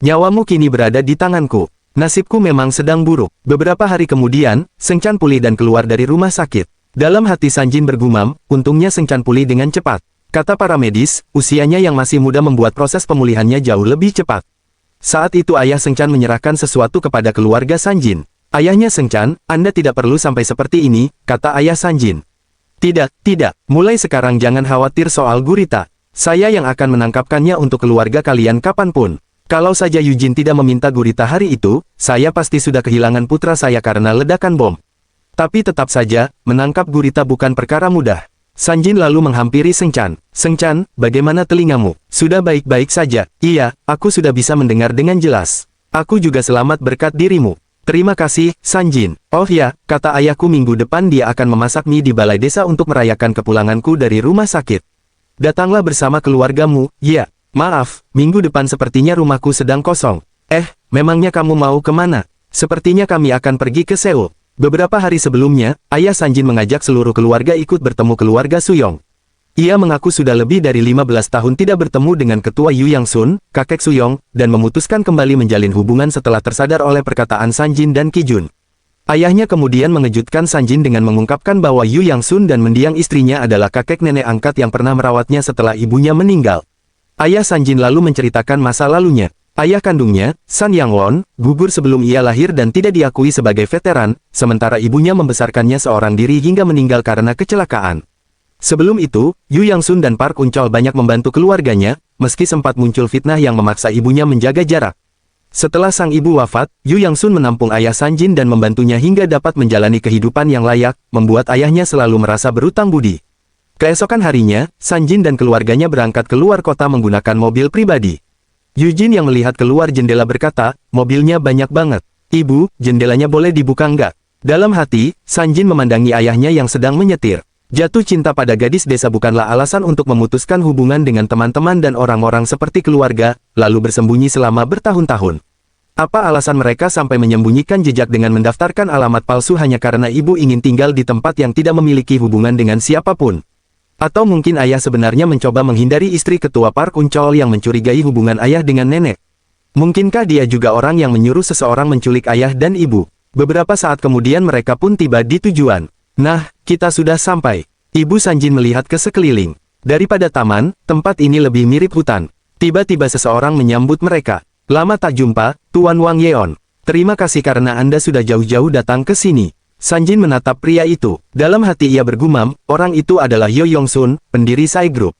Nyawamu kini berada di tanganku. Nasibku memang sedang buruk. Beberapa hari kemudian, Sengcan pulih dan keluar dari rumah sakit. Dalam hati Sanjin bergumam, untungnya Sengcan pulih dengan cepat. Kata para medis, usianya yang masih muda membuat proses pemulihannya jauh lebih cepat. Saat itu ayah Sengcan menyerahkan sesuatu kepada keluarga Sanjin. Ayahnya Sengcan, Anda tidak perlu sampai seperti ini, kata ayah Sanjin. Tidak, mulai sekarang jangan khawatir soal gurita. Saya yang akan menangkapkannya untuk keluarga kalian kapanpun. Kalau saja Yujin tidak meminta gurita hari itu, saya pasti sudah kehilangan putra saya karena ledakan bom. Tapi tetap saja, menangkap gurita bukan perkara mudah. Sanjin lalu menghampiri Sengcan. Sengcan, bagaimana telingamu? Sudah baik-baik saja. Iya, aku sudah bisa mendengar dengan jelas. Aku juga selamat berkat dirimu. Terima kasih, Sanjin. Oh ya, kata ayahku minggu depan dia akan memasak mie di balai desa untuk merayakan kepulanganku dari rumah sakit. Datanglah bersama keluargamu, ya. Maaf, minggu depan sepertinya rumahku sedang kosong. Memangnya kamu mau kemana? Sepertinya kami akan pergi ke Seoul. Beberapa hari sebelumnya, ayah Sanjin mengajak seluruh keluarga ikut bertemu keluarga Suyong. Ia mengaku sudah lebih dari 15 tahun tidak bertemu dengan ketua Yu Yang Sun, kakek Suyong, dan memutuskan kembali menjalin hubungan setelah tersadar oleh perkataan Sanjin dan Kijun. Ayahnya kemudian mengejutkan Sanjin dengan mengungkapkan bahwa Yu Yang Sun dan mendiang istrinya adalah kakek nenek angkat yang pernah merawatnya setelah ibunya meninggal. Ayah Sanjin lalu menceritakan masa lalunya. Ayah kandungnya, San Yang Won, gugur sebelum ia lahir dan tidak diakui sebagai veteran, sementara ibunya membesarkannya seorang diri hingga meninggal karena kecelakaan. Sebelum itu, Yu Yang Sun dan Park Uncol banyak membantu keluarganya, meski sempat muncul fitnah yang memaksa ibunya menjaga jarak. Setelah sang ibu wafat, Yu Yang Sun menampung ayah Sanjin dan membantunya hingga dapat menjalani kehidupan yang layak, membuat ayahnya selalu merasa berutang budi. Keesokan harinya, Sanjin dan keluarganya berangkat keluar kota menggunakan mobil pribadi. Yujin yang melihat keluar jendela berkata, mobilnya banyak banget. Ibu, jendelanya boleh dibuka enggak? Dalam hati, Sanjin memandangi ayahnya yang sedang menyetir. Jatuh cinta pada gadis desa bukanlah alasan untuk memutuskan hubungan dengan teman-teman dan orang-orang seperti keluarga, lalu bersembunyi selama bertahun-tahun. Apa alasan mereka sampai menyembunyikan jejak dengan mendaftarkan alamat palsu hanya karena ibu ingin tinggal di tempat yang tidak memiliki hubungan dengan siapapun? Atau mungkin ayah sebenarnya mencoba menghindari istri ketua Park Uncol yang mencurigai hubungan ayah dengan nenek? Mungkinkah dia juga orang yang menyuruh seseorang menculik ayah dan ibu? Beberapa saat kemudian mereka pun tiba di tujuan. Nah, kita sudah sampai. Ibu Sanjin melihat ke sekeliling. Daripada taman, tempat ini lebih mirip hutan. Tiba-tiba seseorang menyambut mereka. Lama tak jumpa, Tuan Wang Yeon. Terima kasih karena Anda sudah jauh-jauh datang ke sini. Sanjin menatap pria itu. Dalam hati ia bergumam, orang itu adalah Yo Yong Sun, pendiri Sai Group.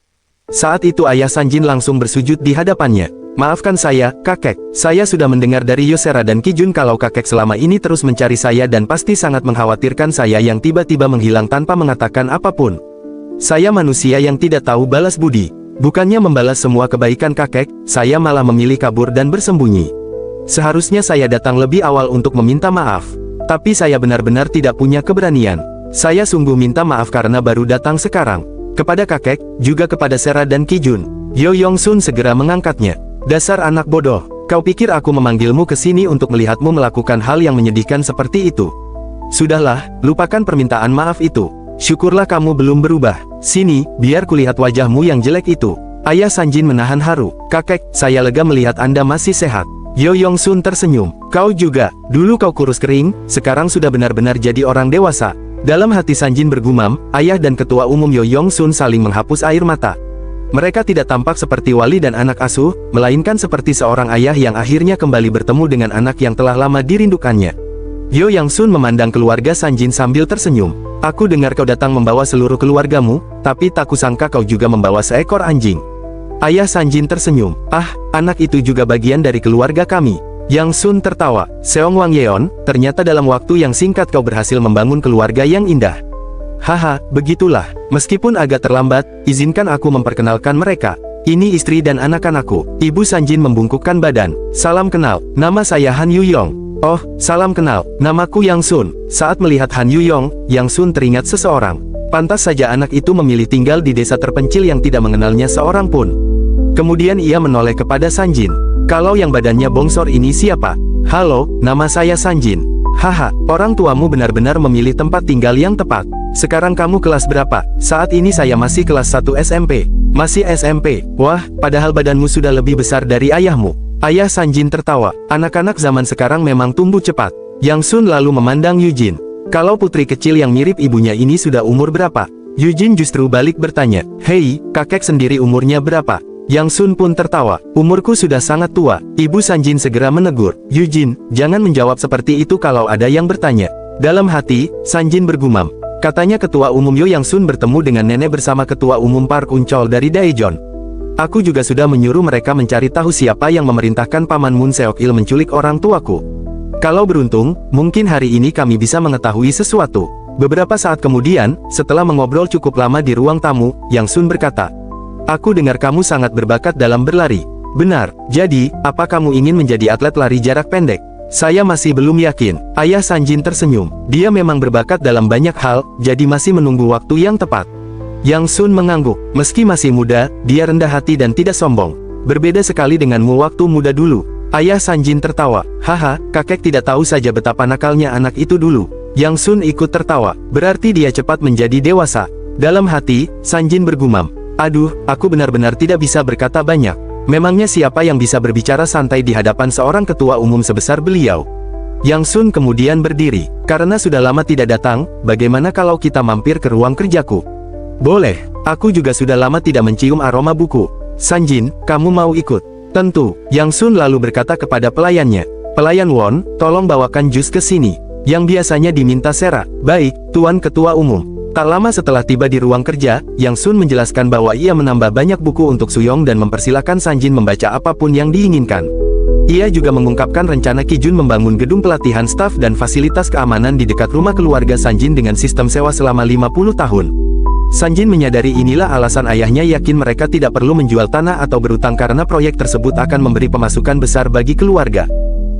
Saat itu ayah Sanjin langsung bersujud di hadapannya. Maafkan saya, kakek. Saya sudah mendengar dari Yosera dan Kijun kalau kakek selama ini terus mencari saya dan pasti sangat mengkhawatirkan saya yang tiba-tiba menghilang tanpa mengatakan apapun. Saya manusia yang tidak tahu balas budi. Bukannya membalas semua kebaikan kakek, saya malah memilih kabur dan bersembunyi. Seharusnya saya datang lebih awal untuk meminta maaf. Tapi saya benar-benar tidak punya keberanian. Saya sungguh minta maaf karena baru datang sekarang. Kepada kakek, juga kepada Sera dan Kijun. Yo Yong Sun segera mengangkatnya. Dasar anak bodoh, kau pikir aku memanggilmu ke sini untuk melihatmu melakukan hal yang menyedihkan seperti itu? Sudahlah, lupakan permintaan maaf itu. Syukurlah kamu belum berubah. Sini, biar kulihat wajahmu yang jelek itu. Ayah Sanjin menahan haru. Kakek, saya lega melihat Anda masih sehat. Yo Yong Sun tersenyum. Kau juga, dulu kau kurus kering, sekarang sudah benar-benar jadi orang dewasa. Dalam hati Sanjin bergumam, ayah dan ketua umum Yo Yong Sun saling menghapus air mata. Mereka tidak tampak seperti wali dan anak asuh, melainkan seperti seorang ayah yang akhirnya kembali bertemu dengan anak yang telah lama dirindukannya. Yo Yang Sun memandang keluarga Sanjin sambil tersenyum. Aku dengar kau datang membawa seluruh keluargamu, tapi tak kusangka kau juga membawa seekor anjing. Ayah Sanjin tersenyum. Ah, anak itu juga bagian dari keluarga kami. Yang Sun tertawa. Seong Wang Yeon, ternyata dalam waktu yang singkat kau berhasil membangun keluarga yang indah. Haha, begitulah. Meskipun agak terlambat, izinkan aku memperkenalkan mereka. Ini istri dan anak-anakku. Ibu Sanjin membungkukkan badan. Salam kenal, nama saya Han Yuyong. Oh, salam kenal, namaku Yang Sun. Saat melihat Han Yuyong, Yang Sun teringat seseorang. Pantas saja anak itu memilih tinggal di desa terpencil yang tidak mengenalnya seorang pun. Kemudian ia menoleh kepada Sanjin. Kalau yang badannya bongsor ini siapa? Halo, nama saya Sanjin. Haha, orang tuamu benar-benar memilih tempat tinggal yang tepat. Sekarang kamu kelas berapa? Saat ini saya masih kelas 1 SMP. Masih SMP? Wah, padahal badanmu sudah lebih besar dari ayahmu. Ayah Sanjin tertawa. Anak-anak zaman sekarang memang tumbuh cepat. Yang Sun lalu memandang Yujin. Kalau putri kecil yang mirip ibunya ini sudah umur berapa? Yujin justru balik bertanya. Hei, kakek sendiri umurnya berapa? Yang Sun pun tertawa. Umurku sudah sangat tua. Ibu Sanjin segera menegur. Yujin, jangan menjawab seperti itu kalau ada yang bertanya. Dalam hati, Sanjin bergumam. Katanya ketua umum Yo Yang Sun bertemu dengan nenek bersama ketua umum Park Uncol dari Daejeon. Aku juga sudah menyuruh mereka mencari tahu siapa yang memerintahkan Paman Moon Seok Il menculik orang tuaku. Kalau beruntung, mungkin hari ini kami bisa mengetahui sesuatu. Beberapa saat kemudian, setelah mengobrol cukup lama di ruang tamu, Yang Sun berkata, aku dengar kamu sangat berbakat dalam berlari. Benar, jadi, apa kamu ingin menjadi atlet lari jarak pendek? Saya masih belum yakin. Ayah Sanjin tersenyum. Dia memang berbakat dalam banyak hal, jadi masih menunggu waktu yang tepat. Yang Sun mengangguk. Meski masih muda, dia rendah hati dan tidak sombong. Berbeda sekali denganmu waktu muda dulu. Ayah Sanjin tertawa. Haha, kakek tidak tahu saja betapa nakalnya anak itu dulu. Yang Sun ikut tertawa. Berarti dia cepat menjadi dewasa. Dalam hati, Sanjin bergumam. Aduh, aku benar-benar tidak bisa berkata banyak. Memangnya siapa yang bisa berbicara santai di hadapan seorang ketua umum sebesar beliau? Yang Sun kemudian berdiri. Karena sudah lama tidak datang, bagaimana kalau kita mampir ke ruang kerjaku? Boleh, aku juga sudah lama tidak mencium aroma buku. Sanjin, kamu mau ikut? Tentu. Yang Sun lalu berkata kepada pelayannya. Pelayan Won, tolong bawakan jus ke sini. Yang biasanya diminta Sera. Baik, Tuan Ketua Umum. Tak lama setelah tiba di ruang kerja, Yang Sun menjelaskan bahwa ia menambah banyak buku untuk Suyong dan mempersilahkan Sanjin membaca apapun yang diinginkan. Ia juga mengungkapkan rencana Kijun membangun gedung pelatihan staf dan fasilitas keamanan di dekat rumah keluarga Sanjin dengan sistem sewa selama 50 tahun. Sanjin menyadari inilah alasan ayahnya yakin mereka tidak perlu menjual tanah atau berutang karena proyek tersebut akan memberi pemasukan besar bagi keluarga.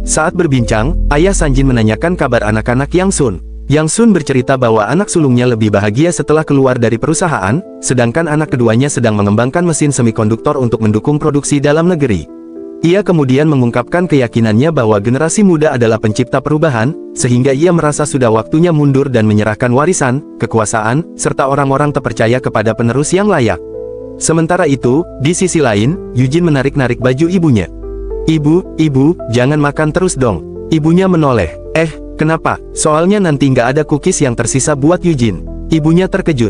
Saat berbincang, ayah Sanjin menanyakan kabar anak-anak Yang Sun. Yang Sun bercerita bahwa anak sulungnya lebih bahagia setelah keluar dari perusahaan, sedangkan anak keduanya sedang mengembangkan mesin semikonduktor untuk mendukung produksi dalam negeri. Ia kemudian mengungkapkan keyakinannya bahwa generasi muda adalah pencipta perubahan, sehingga ia merasa sudah waktunya mundur dan menyerahkan warisan, kekuasaan, serta orang-orang terpercaya kepada penerus yang layak. Sementara itu, di sisi lain, Eugene menarik-narik baju ibunya. Ibu, jangan makan terus dong. Ibunya menoleh. Kenapa? Soalnya nanti nggak ada cookies yang tersisa buat Eugene. Ibunya terkejut.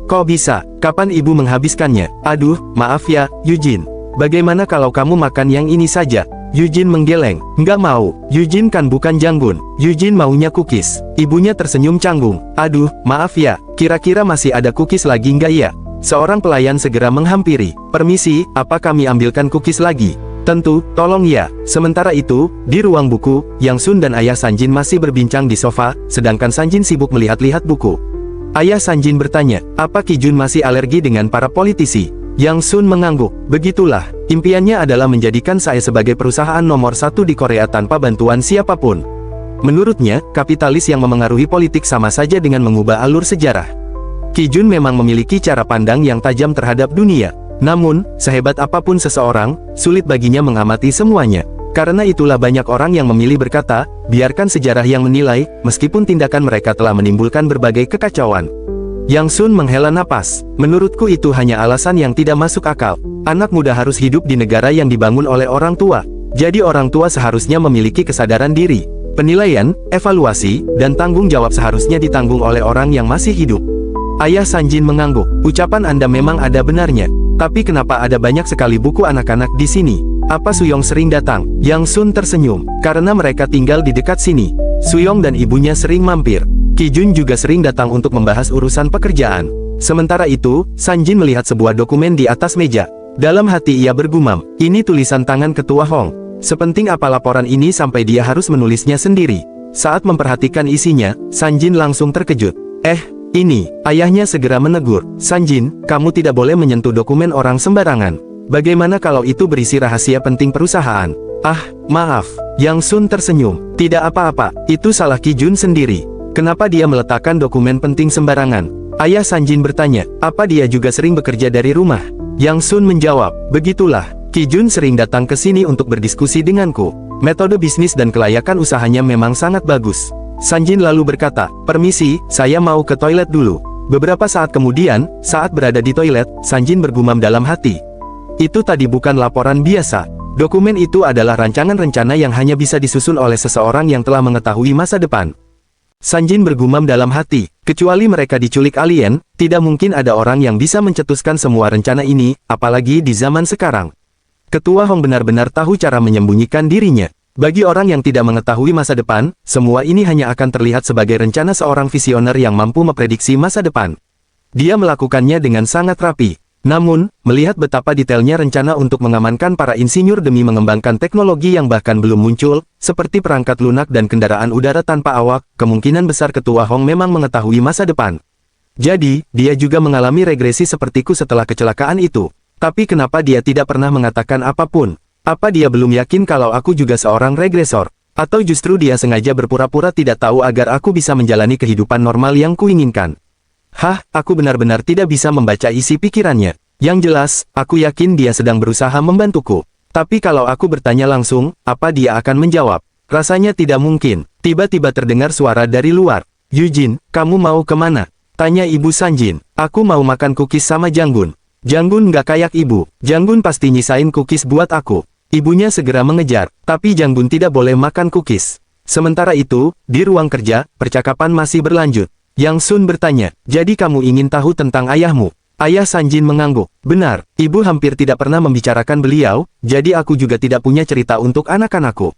Kok bisa? Kapan ibu menghabiskannya? Aduh, maaf ya, Eugene. Bagaimana kalau kamu makan yang ini saja? Eugene menggeleng. Nggak mau. Eugene kan bukan janggun. Eugene maunya cookies. Ibunya tersenyum canggung. Aduh, maaf ya. Kira-kira masih ada cookies lagi nggak ya? Seorang pelayan segera menghampiri. Permisi, apa kami ambilkan cookies lagi? Tentu, tolong ya. Sementara itu, di ruang buku, Yang Sun dan ayah Sanjin masih berbincang di sofa, sedangkan Sanjin sibuk melihat-lihat buku. Ayah Sanjin bertanya, apa Ki Jun masih alergi dengan para politisi? Yang Sun mengangguk. Begitulah, impiannya adalah menjadikan saya sebagai perusahaan nomor 1 di Korea tanpa bantuan siapapun. Menurutnya, kapitalis yang memengaruhi politik sama saja dengan mengubah alur sejarah. Ki Jun memang memiliki cara pandang yang tajam terhadap dunia. Namun, sehebat apapun seseorang, sulit baginya mengamati semuanya. Karena itulah banyak orang yang memilih berkata, biarkan sejarah yang menilai, meskipun tindakan mereka telah menimbulkan berbagai kekacauan. Yang Sun menghela napas. Menurutku itu hanya alasan yang tidak masuk akal. Anak muda harus hidup di negara yang dibangun oleh orang tua. Jadi orang tua seharusnya memiliki kesadaran diri. Penilaian, evaluasi, dan tanggung jawab seharusnya ditanggung oleh orang yang masih hidup. Ayah Sanjin mengangguk. Ucapan Anda memang ada benarnya. Tapi kenapa ada banyak sekali buku anak-anak di sini? Apa Suyong sering datang? Yang Sun tersenyum. Karena mereka tinggal di dekat sini. Suyong dan ibunya sering mampir. Ki Jun juga sering datang untuk membahas urusan pekerjaan. Sementara itu, Sanjin melihat sebuah dokumen di atas meja. Dalam hati ia bergumam, ini tulisan tangan Ketua Hong. Sepenting apa laporan ini sampai dia harus menulisnya sendiri? Saat memperhatikan isinya, Sanjin langsung terkejut. Ini, ayahnya segera menegur. Sanjin, kamu tidak boleh menyentuh dokumen orang sembarangan. Bagaimana kalau itu berisi rahasia penting perusahaan? Maaf. Yang Sun tersenyum. Tidak apa-apa, itu salah Ki Jun sendiri. Kenapa dia meletakkan dokumen penting sembarangan? Ayah Sanjin bertanya, apa dia juga sering bekerja dari rumah? Yang Sun menjawab, begitulah, Ki Jun sering datang ke sini untuk berdiskusi denganku. Metode bisnis dan kelayakan usahanya memang sangat bagus. Sanjin lalu berkata, permisi, saya mau ke toilet dulu. Beberapa saat kemudian, saat berada di toilet, Sanjin bergumam dalam hati. Itu tadi bukan laporan biasa. Dokumen itu adalah rancangan rencana yang hanya bisa disusun oleh seseorang yang telah mengetahui masa depan. Sanjin bergumam dalam hati, kecuali mereka diculik alien, tidak mungkin ada orang yang bisa mencetuskan semua rencana ini, apalagi di zaman sekarang. Ketua Hong benar-benar tahu cara menyembunyikan dirinya. Bagi orang yang tidak mengetahui masa depan, semua ini hanya akan terlihat sebagai rencana seorang visioner yang mampu memprediksi masa depan. Dia melakukannya dengan sangat rapi. Namun, melihat betapa detailnya rencana untuk mengamankan para insinyur demi mengembangkan teknologi yang bahkan belum muncul, seperti perangkat lunak dan kendaraan udara tanpa awak, kemungkinan besar Ketua Hong memang mengetahui masa depan. Jadi, dia juga mengalami regresi sepertiku setelah kecelakaan itu. Tapi kenapa dia tidak pernah mengatakan apapun? Apa dia belum yakin kalau aku juga seorang regresor? Atau justru dia sengaja berpura-pura tidak tahu agar aku bisa menjalani kehidupan normal yang kuinginkan? Aku benar-benar tidak bisa membaca isi pikirannya. Yang jelas, aku yakin dia sedang berusaha membantuku. Tapi kalau aku bertanya langsung, apa dia akan menjawab? Rasanya tidak mungkin. Tiba-tiba terdengar suara dari luar. Eugene, kamu mau kemana? Tanya ibu Sanjin. Aku mau makan cookies sama Janggun. Janggun nggak kayak ibu. Janggun pasti nyisain cookies buat aku. Ibunya segera mengejar, tapi Janggun tidak boleh makan cookies. Sementara itu, di ruang kerja, percakapan masih berlanjut. Yang Sun bertanya, jadi kamu ingin tahu tentang ayahmu? Ayah Sanjin mengangguk. Benar, ibu hampir tidak pernah membicarakan beliau, jadi aku juga tidak punya cerita untuk anak-anakku.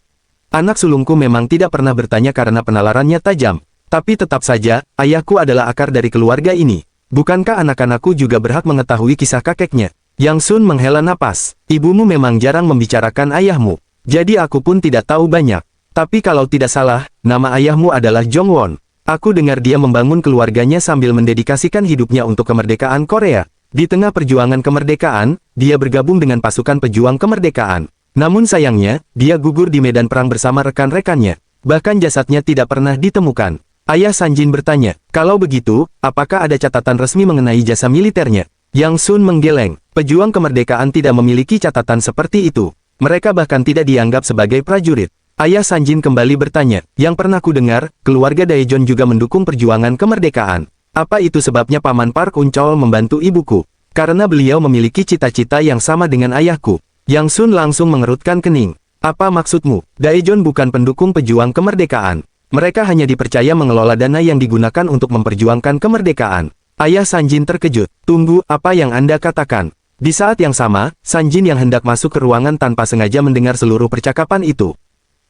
Anak sulungku memang tidak pernah bertanya karena penalarannya tajam. Tapi tetap saja, ayahku adalah akar dari keluarga ini. Bukankah anak-anakku juga berhak mengetahui kisah kakeknya? Yang Sun menghela napas. Ibumu memang jarang membicarakan ayahmu. Jadi aku pun tidak tahu banyak. Tapi kalau tidak salah, nama ayahmu adalah Jong Won. Aku dengar dia membangun keluarganya sambil mendedikasikan hidupnya untuk kemerdekaan Korea. Di tengah perjuangan kemerdekaan, dia bergabung dengan pasukan pejuang kemerdekaan. Namun sayangnya, dia gugur di medan perang bersama rekan-rekannya. Bahkan jasadnya tidak pernah ditemukan. Ayah Sanjin bertanya, kalau begitu, apakah ada catatan resmi mengenai jasa militernya? Yang Sun menggeleng, pejuang kemerdekaan tidak memiliki catatan seperti itu. Mereka bahkan tidak dianggap sebagai prajurit. Ayah Sanjin kembali bertanya, yang pernah ku dengar, keluarga Daejeon juga mendukung perjuangan kemerdekaan. Apa itu sebabnya Paman Park Uncol membantu ibuku? Karena beliau memiliki cita-cita yang sama dengan ayahku. Yang Sun langsung mengerutkan kening. Apa maksudmu? Daejeon bukan pendukung pejuang kemerdekaan. Mereka hanya dipercaya mengelola dana yang digunakan untuk memperjuangkan kemerdekaan. Ayah Sanjin terkejut. Tunggu, apa yang Anda katakan? Di saat yang sama, Sanjin yang hendak masuk ke ruangan tanpa sengaja mendengar seluruh percakapan itu.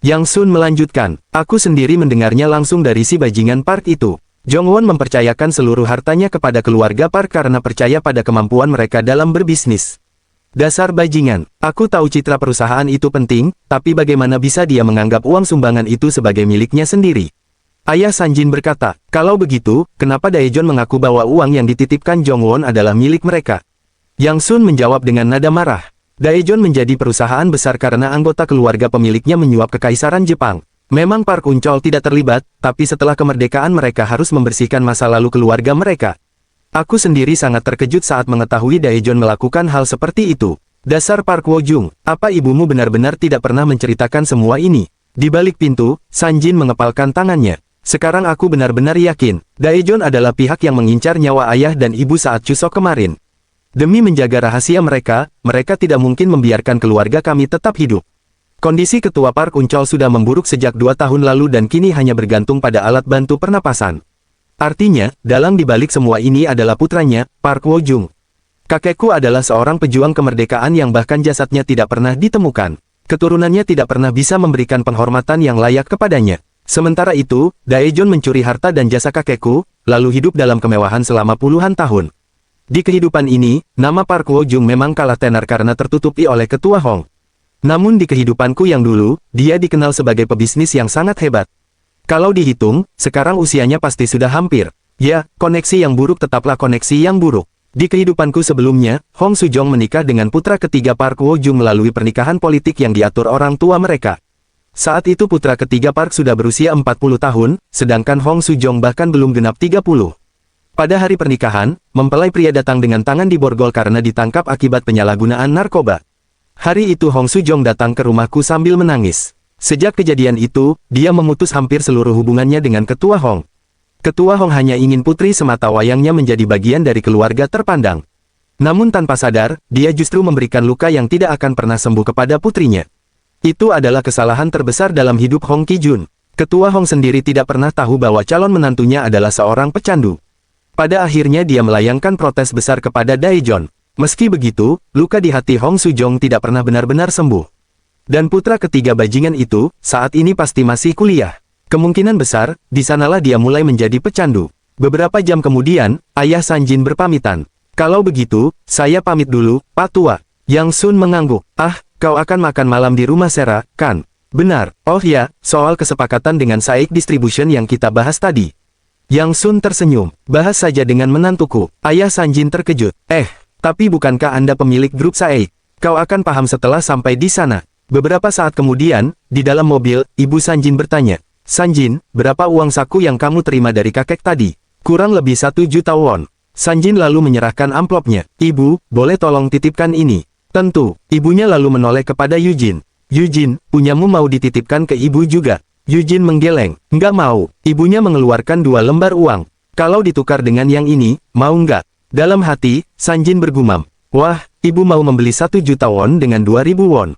Yang Sun melanjutkan, aku sendiri mendengarnya langsung dari si bajingan Park itu. Jongwon mempercayakan seluruh hartanya kepada keluarga Park karena percaya pada kemampuan mereka dalam berbisnis. Dasar bajingan, aku tahu citra perusahaan itu penting, tapi bagaimana bisa dia menganggap uang sumbangan itu sebagai miliknya sendiri? Ayah Sanjin berkata, kalau begitu, kenapa Daejeon mengaku bahwa uang yang dititipkan Jongwon adalah milik mereka? Yang Sun menjawab dengan nada marah. Daejeon menjadi perusahaan besar karena anggota keluarga pemiliknya menyuap kekaisaran Jepang. Memang Park Uncol tidak terlibat, tapi setelah kemerdekaan mereka harus membersihkan masa lalu keluarga mereka. Aku sendiri sangat terkejut saat mengetahui Daejeon melakukan hal seperti itu. Dasar Park Wojung, apa ibumu benar-benar tidak pernah menceritakan semua ini? Di balik pintu, Sanjin mengepalkan tangannya. Sekarang aku benar-benar yakin, Daejeon adalah pihak yang mengincar nyawa ayah dan ibu saat Chuseok kemarin. Demi menjaga rahasia mereka, mereka tidak mungkin membiarkan keluarga kami tetap hidup. Kondisi Ketua Park Uncol sudah memburuk sejak 2 tahun lalu dan kini hanya bergantung pada alat bantu pernapasan. Artinya, dalang dibalik semua ini adalah putranya, Park Wojung. Kakekku adalah seorang pejuang kemerdekaan yang bahkan jasadnya tidak pernah ditemukan. Keturunannya tidak pernah bisa memberikan penghormatan yang layak kepadanya. Sementara itu, Daejeon mencuri harta dan jasa kakekku, lalu hidup dalam kemewahan selama puluhan tahun. Di kehidupan ini, nama Park Wojung memang kalah tenar karena tertutupi oleh Ketua Hong. Namun di kehidupanku yang dulu, dia dikenal sebagai pebisnis yang sangat hebat. Kalau dihitung, sekarang usianya pasti sudah hampir. Ya, koneksi yang buruk tetaplah koneksi yang buruk. Di kehidupanku sebelumnya, Hong Sujong menikah dengan putra ketiga Park Wojung melalui pernikahan politik yang diatur orang tua mereka. Saat itu putra ketiga Park sudah berusia 40 tahun, sedangkan Hong Sujong bahkan belum genap 30. Pada hari pernikahan, mempelai pria datang dengan tangan diborgol karena ditangkap akibat penyalahgunaan narkoba. Hari itu Hong Sujong datang ke rumahku sambil menangis. Sejak kejadian itu, dia memutus hampir seluruh hubungannya dengan Ketua Hong. Ketua Hong hanya ingin putri semata wayangnya menjadi bagian dari keluarga terpandang. Namun tanpa sadar, dia justru memberikan luka yang tidak akan pernah sembuh kepada putrinya. Itu adalah kesalahan terbesar dalam hidup Hong Ki-jun. Ketua Hong sendiri tidak pernah tahu bahwa calon menantunya adalah seorang pecandu. Pada akhirnya dia melayangkan protes besar kepada Daejeon. Meski begitu, luka di hati Hong Sujong tidak pernah benar-benar sembuh. Dan putra ketiga bajingan itu, saat ini pasti masih kuliah. Kemungkinan besar, di sanalah dia mulai menjadi pecandu. Beberapa jam kemudian, ayah Sanjin berpamitan. Kalau begitu, saya pamit dulu, Pak Tua. Yang Sun mengangguk. Ah, kau akan makan malam di rumah Sera, kan? Benar. Oh ya, soal kesepakatan dengan Saik Distribution yang kita bahas tadi. Yang Sun tersenyum. Bahas saja dengan menantuku. Ayah Sanjin terkejut. Tapi bukankah Anda pemilik grup Saik? Kau akan paham setelah sampai di sana. Beberapa saat kemudian, di dalam mobil, Ibu Sanjin bertanya, Sanjin, berapa uang saku yang kamu terima dari kakek tadi? Kurang lebih 1 juta won. Sanjin lalu menyerahkan amplopnya. Ibu, boleh tolong titipkan ini? Tentu. Ibunya lalu menoleh kepada Yujin. Yujin, punyamu mau dititipkan ke ibu juga? Yujin menggeleng. Enggak mau. Ibunya mengeluarkan 2 lembar uang. Kalau ditukar dengan yang ini, mau enggak? Dalam hati, Sanjin bergumam. Wah, ibu mau membeli 1 juta won dengan 2.000 won.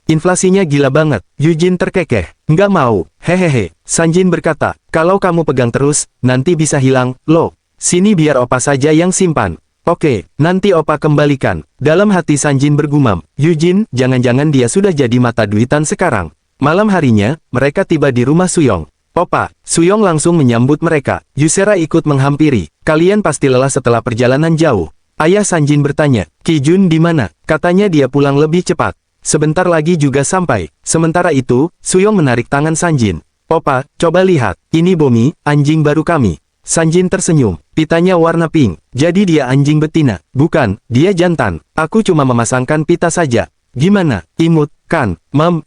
Inflasinya gila banget. Yujin terkekeh. Enggak mau. Hehehe. Sanjin berkata, kalau kamu pegang terus, nanti bisa hilang. Loh, sini biar opa saja yang simpan. Oke, nanti opa kembalikan. Dalam hati Sanjin bergumam. Yujin, jangan-jangan dia sudah jadi mata duitan sekarang. Malam harinya, mereka tiba di rumah Suyong. Opa, Suyong langsung menyambut mereka. Yusera ikut menghampiri. Kalian pasti lelah setelah perjalanan jauh. Ayah Sanjin bertanya, Ki-jun di mana? Katanya dia pulang lebih cepat. Sebentar lagi juga sampai. Sementara itu, Suyong menarik tangan Sanjin. Opa, coba lihat. Ini Bomi, anjing baru kami. Sanjin tersenyum. Pitanya warna pink. Jadi dia anjing betina. Bukan, dia jantan. Aku cuma memasangkan pita saja. Gimana? Imut, kan?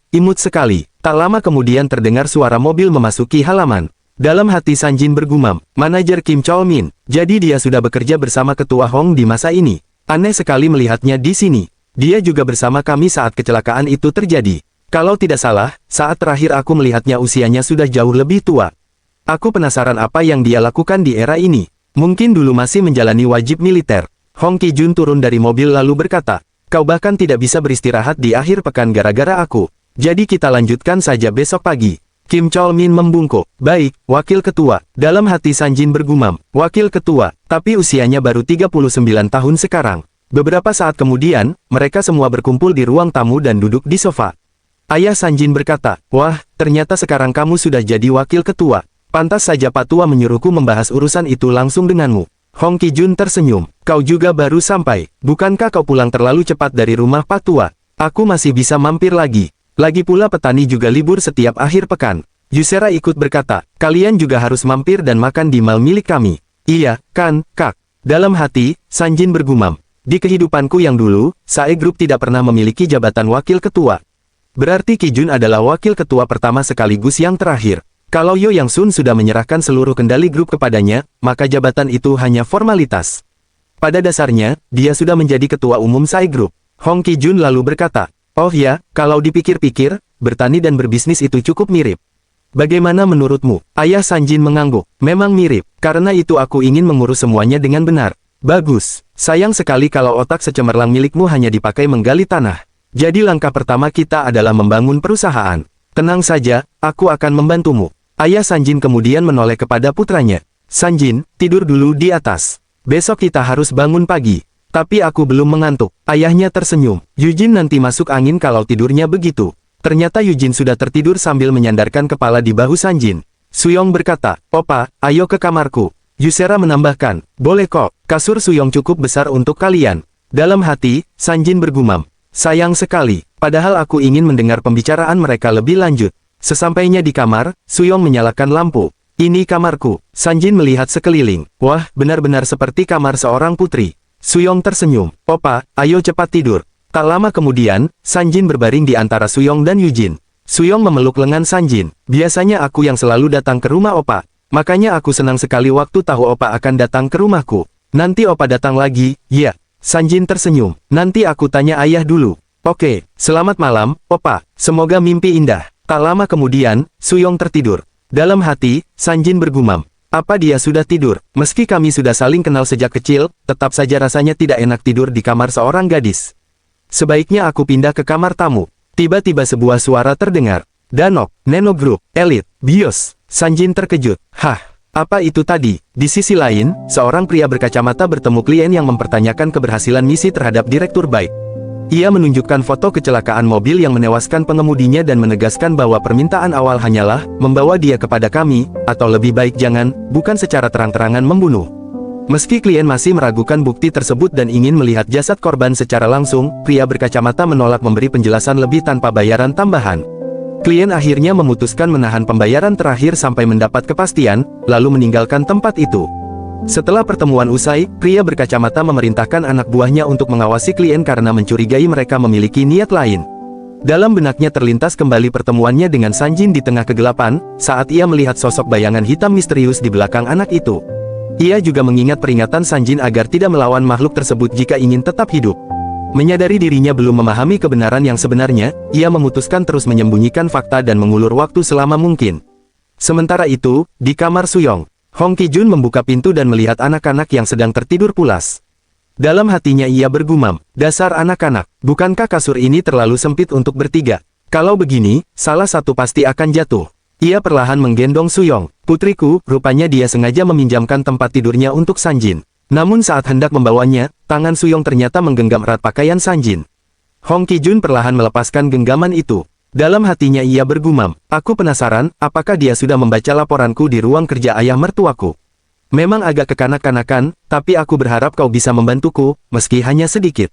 Imut sekali. Tak lama kemudian terdengar suara mobil memasuki halaman. Dalam hati Sanjin bergumam, manajer Kim Chol-min, jadi dia sudah bekerja bersama ketua Hong di masa ini. Aneh sekali melihatnya di sini. Dia juga bersama kami saat kecelakaan itu terjadi. Kalau tidak salah, saat terakhir aku melihatnya usianya sudah jauh lebih tua. Aku penasaran apa yang dia lakukan di era ini. Mungkin dulu masih menjalani wajib militer. Hong Ki-jun turun dari mobil lalu berkata, kau bahkan tidak bisa beristirahat di akhir pekan gara-gara aku. Jadi kita lanjutkan saja besok pagi. Kim Chol-min membungkuk. Baik, wakil ketua. Dalam hati Sanjin bergumam, wakil ketua, tapi usianya baru 39 tahun sekarang. Beberapa saat kemudian, mereka semua berkumpul di ruang tamu dan duduk di sofa. Ayah Sanjin berkata, wah, ternyata sekarang kamu sudah jadi wakil ketua. Pantas saja Pak Tua menyuruhku membahas urusan itu langsung denganmu. Hong Ki-jun tersenyum. Kau juga baru sampai. Bukankah kau pulang terlalu cepat dari rumah Pak Tua? Aku masih bisa mampir lagi. Lagi pula petani juga libur setiap akhir pekan. Yusera ikut berkata, kalian juga harus mampir dan makan di mal milik kami. Iya, kan, Kak. Dalam hati, Sanjin bergumam. Di kehidupanku yang dulu, Sae Group tidak pernah memiliki jabatan wakil ketua. Berarti Ki-jun adalah wakil ketua pertama sekaligus yang terakhir. Kalau Yo Yang Sun sudah menyerahkan seluruh kendali grup kepadanya, maka jabatan itu hanya formalitas. Pada dasarnya, dia sudah menjadi ketua umum Sae Group. Hong Ki-jun lalu berkata, oh ya, kalau dipikir-pikir, bertani dan berbisnis itu cukup mirip. Bagaimana menurutmu? Ayah Sanjin mengangguk. Memang mirip, karena itu aku ingin mengurus semuanya dengan benar. Bagus. Sayang sekali kalau otak secemerlang milikmu hanya dipakai menggali tanah. Jadi langkah pertama kita adalah membangun perusahaan. Tenang saja, aku akan membantumu. Ayah Sanjin kemudian menoleh kepada putranya. Sanjin, tidur dulu di atas. Besok kita harus bangun pagi. Tapi aku belum mengantuk. Ayahnya tersenyum. Yujin nanti masuk angin kalau tidurnya begitu. Ternyata Yujin sudah tertidur sambil menyandarkan kepala di bahu Sanjin. Suyong berkata, Opa, ayo ke kamarku. Yusera menambahkan, boleh kok, kasur Suyong cukup besar untuk kalian. Dalam hati, Sanjin bergumam. Sayang sekali, padahal aku ingin mendengar pembicaraan mereka lebih lanjut. Sesampainya di kamar, Suyong menyalakan lampu. Ini kamarku. Sanjin melihat sekeliling. Wah, benar-benar seperti kamar seorang putri. Suyong tersenyum. Opa, ayo cepat tidur. Tak lama kemudian, Sanjin berbaring di antara Suyong dan Yujin. Suyong memeluk lengan Sanjin. Biasanya aku yang selalu datang ke rumah Opa. Makanya aku senang sekali waktu tahu Opa akan datang ke rumahku. Nanti Opa datang lagi, ya. Sanjin tersenyum. Nanti aku tanya ayah dulu. Oke, selamat malam, Opa. Semoga mimpi indah. Tak lama kemudian, Suyong tertidur. Dalam hati, Sanjin bergumam. Apa dia sudah tidur? Meski kami sudah saling kenal sejak kecil, tetap saja rasanya tidak enak tidur di kamar seorang gadis. Sebaiknya aku pindah ke kamar tamu. Tiba-tiba sebuah suara terdengar. Danok, Neno Group, Elite, Bios. Sanjin terkejut. Hah, apa itu tadi? Di sisi lain, seorang pria berkacamata bertemu klien yang mempertanyakan keberhasilan misi terhadap direktur baik. Ia menunjukkan foto kecelakaan mobil yang menewaskan pengemudinya dan menegaskan bahwa permintaan awal hanyalah membawa dia kepada kami, atau lebih baik jangan, bukan secara terang-terangan membunuh. Meski klien masih meragukan bukti tersebut dan ingin melihat jasad korban secara langsung, pria berkacamata menolak memberi penjelasan lebih tanpa bayaran tambahan. Klien akhirnya memutuskan menahan pembayaran terakhir sampai mendapat kepastian, lalu meninggalkan tempat itu. Setelah pertemuan usai, pria berkacamata memerintahkan anak buahnya untuk mengawasi klien karena mencurigai mereka memiliki niat lain. Dalam benaknya terlintas kembali pertemuannya dengan Sanjin di tengah kegelapan, saat ia melihat sosok bayangan hitam misterius di belakang anak itu. Ia juga mengingat peringatan Sanjin agar tidak melawan makhluk tersebut jika ingin tetap hidup. Menyadari dirinya belum memahami kebenaran yang sebenarnya, ia memutuskan terus menyembunyikan fakta dan mengulur waktu selama mungkin. Sementara itu, di kamar Suyong, Hong Ki-jun membuka pintu dan melihat anak-anak yang sedang tertidur pulas. Dalam hatinya ia bergumam, dasar anak-anak, bukankah kasur ini terlalu sempit untuk bertiga? Kalau begini, salah satu pasti akan jatuh. Ia perlahan menggendong Suyong. Putriku, rupanya dia sengaja meminjamkan tempat tidurnya untuk Sanjin. Namun saat hendak membawanya, tangan Suyong ternyata menggenggam erat pakaian Sanjin. Hong Ki-jun perlahan melepaskan genggaman itu. Dalam hatinya ia bergumam, aku penasaran, apakah dia sudah membaca laporanku di ruang kerja ayah mertuaku. Memang agak kekanak-kanakan, tapi aku berharap kau bisa membantuku, meski hanya sedikit.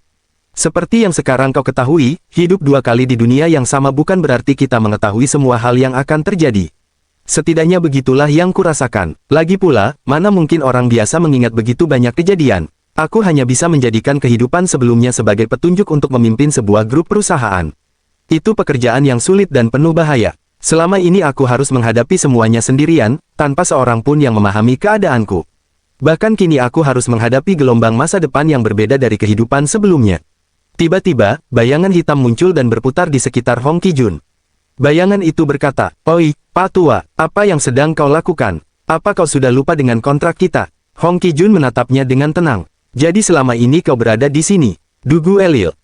Seperti yang sekarang kau ketahui, hidup dua kali di dunia yang sama bukan berarti kita mengetahui semua hal yang akan terjadi. Setidaknya begitulah yang kurasakan. Lagi pula, mana mungkin orang biasa mengingat begitu banyak kejadian. Aku hanya bisa menjadikan kehidupan sebelumnya sebagai petunjuk untuk memimpin sebuah grup perusahaan. Itu pekerjaan yang sulit dan penuh bahaya. Selama ini aku harus menghadapi semuanya sendirian, tanpa seorang pun yang memahami keadaanku. Bahkan kini aku harus menghadapi gelombang masa depan yang berbeda dari kehidupan sebelumnya. Tiba-tiba, bayangan hitam muncul dan berputar di sekitar Hong Qijun. Bayangan itu berkata, "Oi, Pak Tua, apa yang sedang kau lakukan? Apa kau sudah lupa dengan kontrak kita?" Hong Qijun menatapnya dengan tenang. "Jadi selama ini kau berada di sini, Dugu Elil."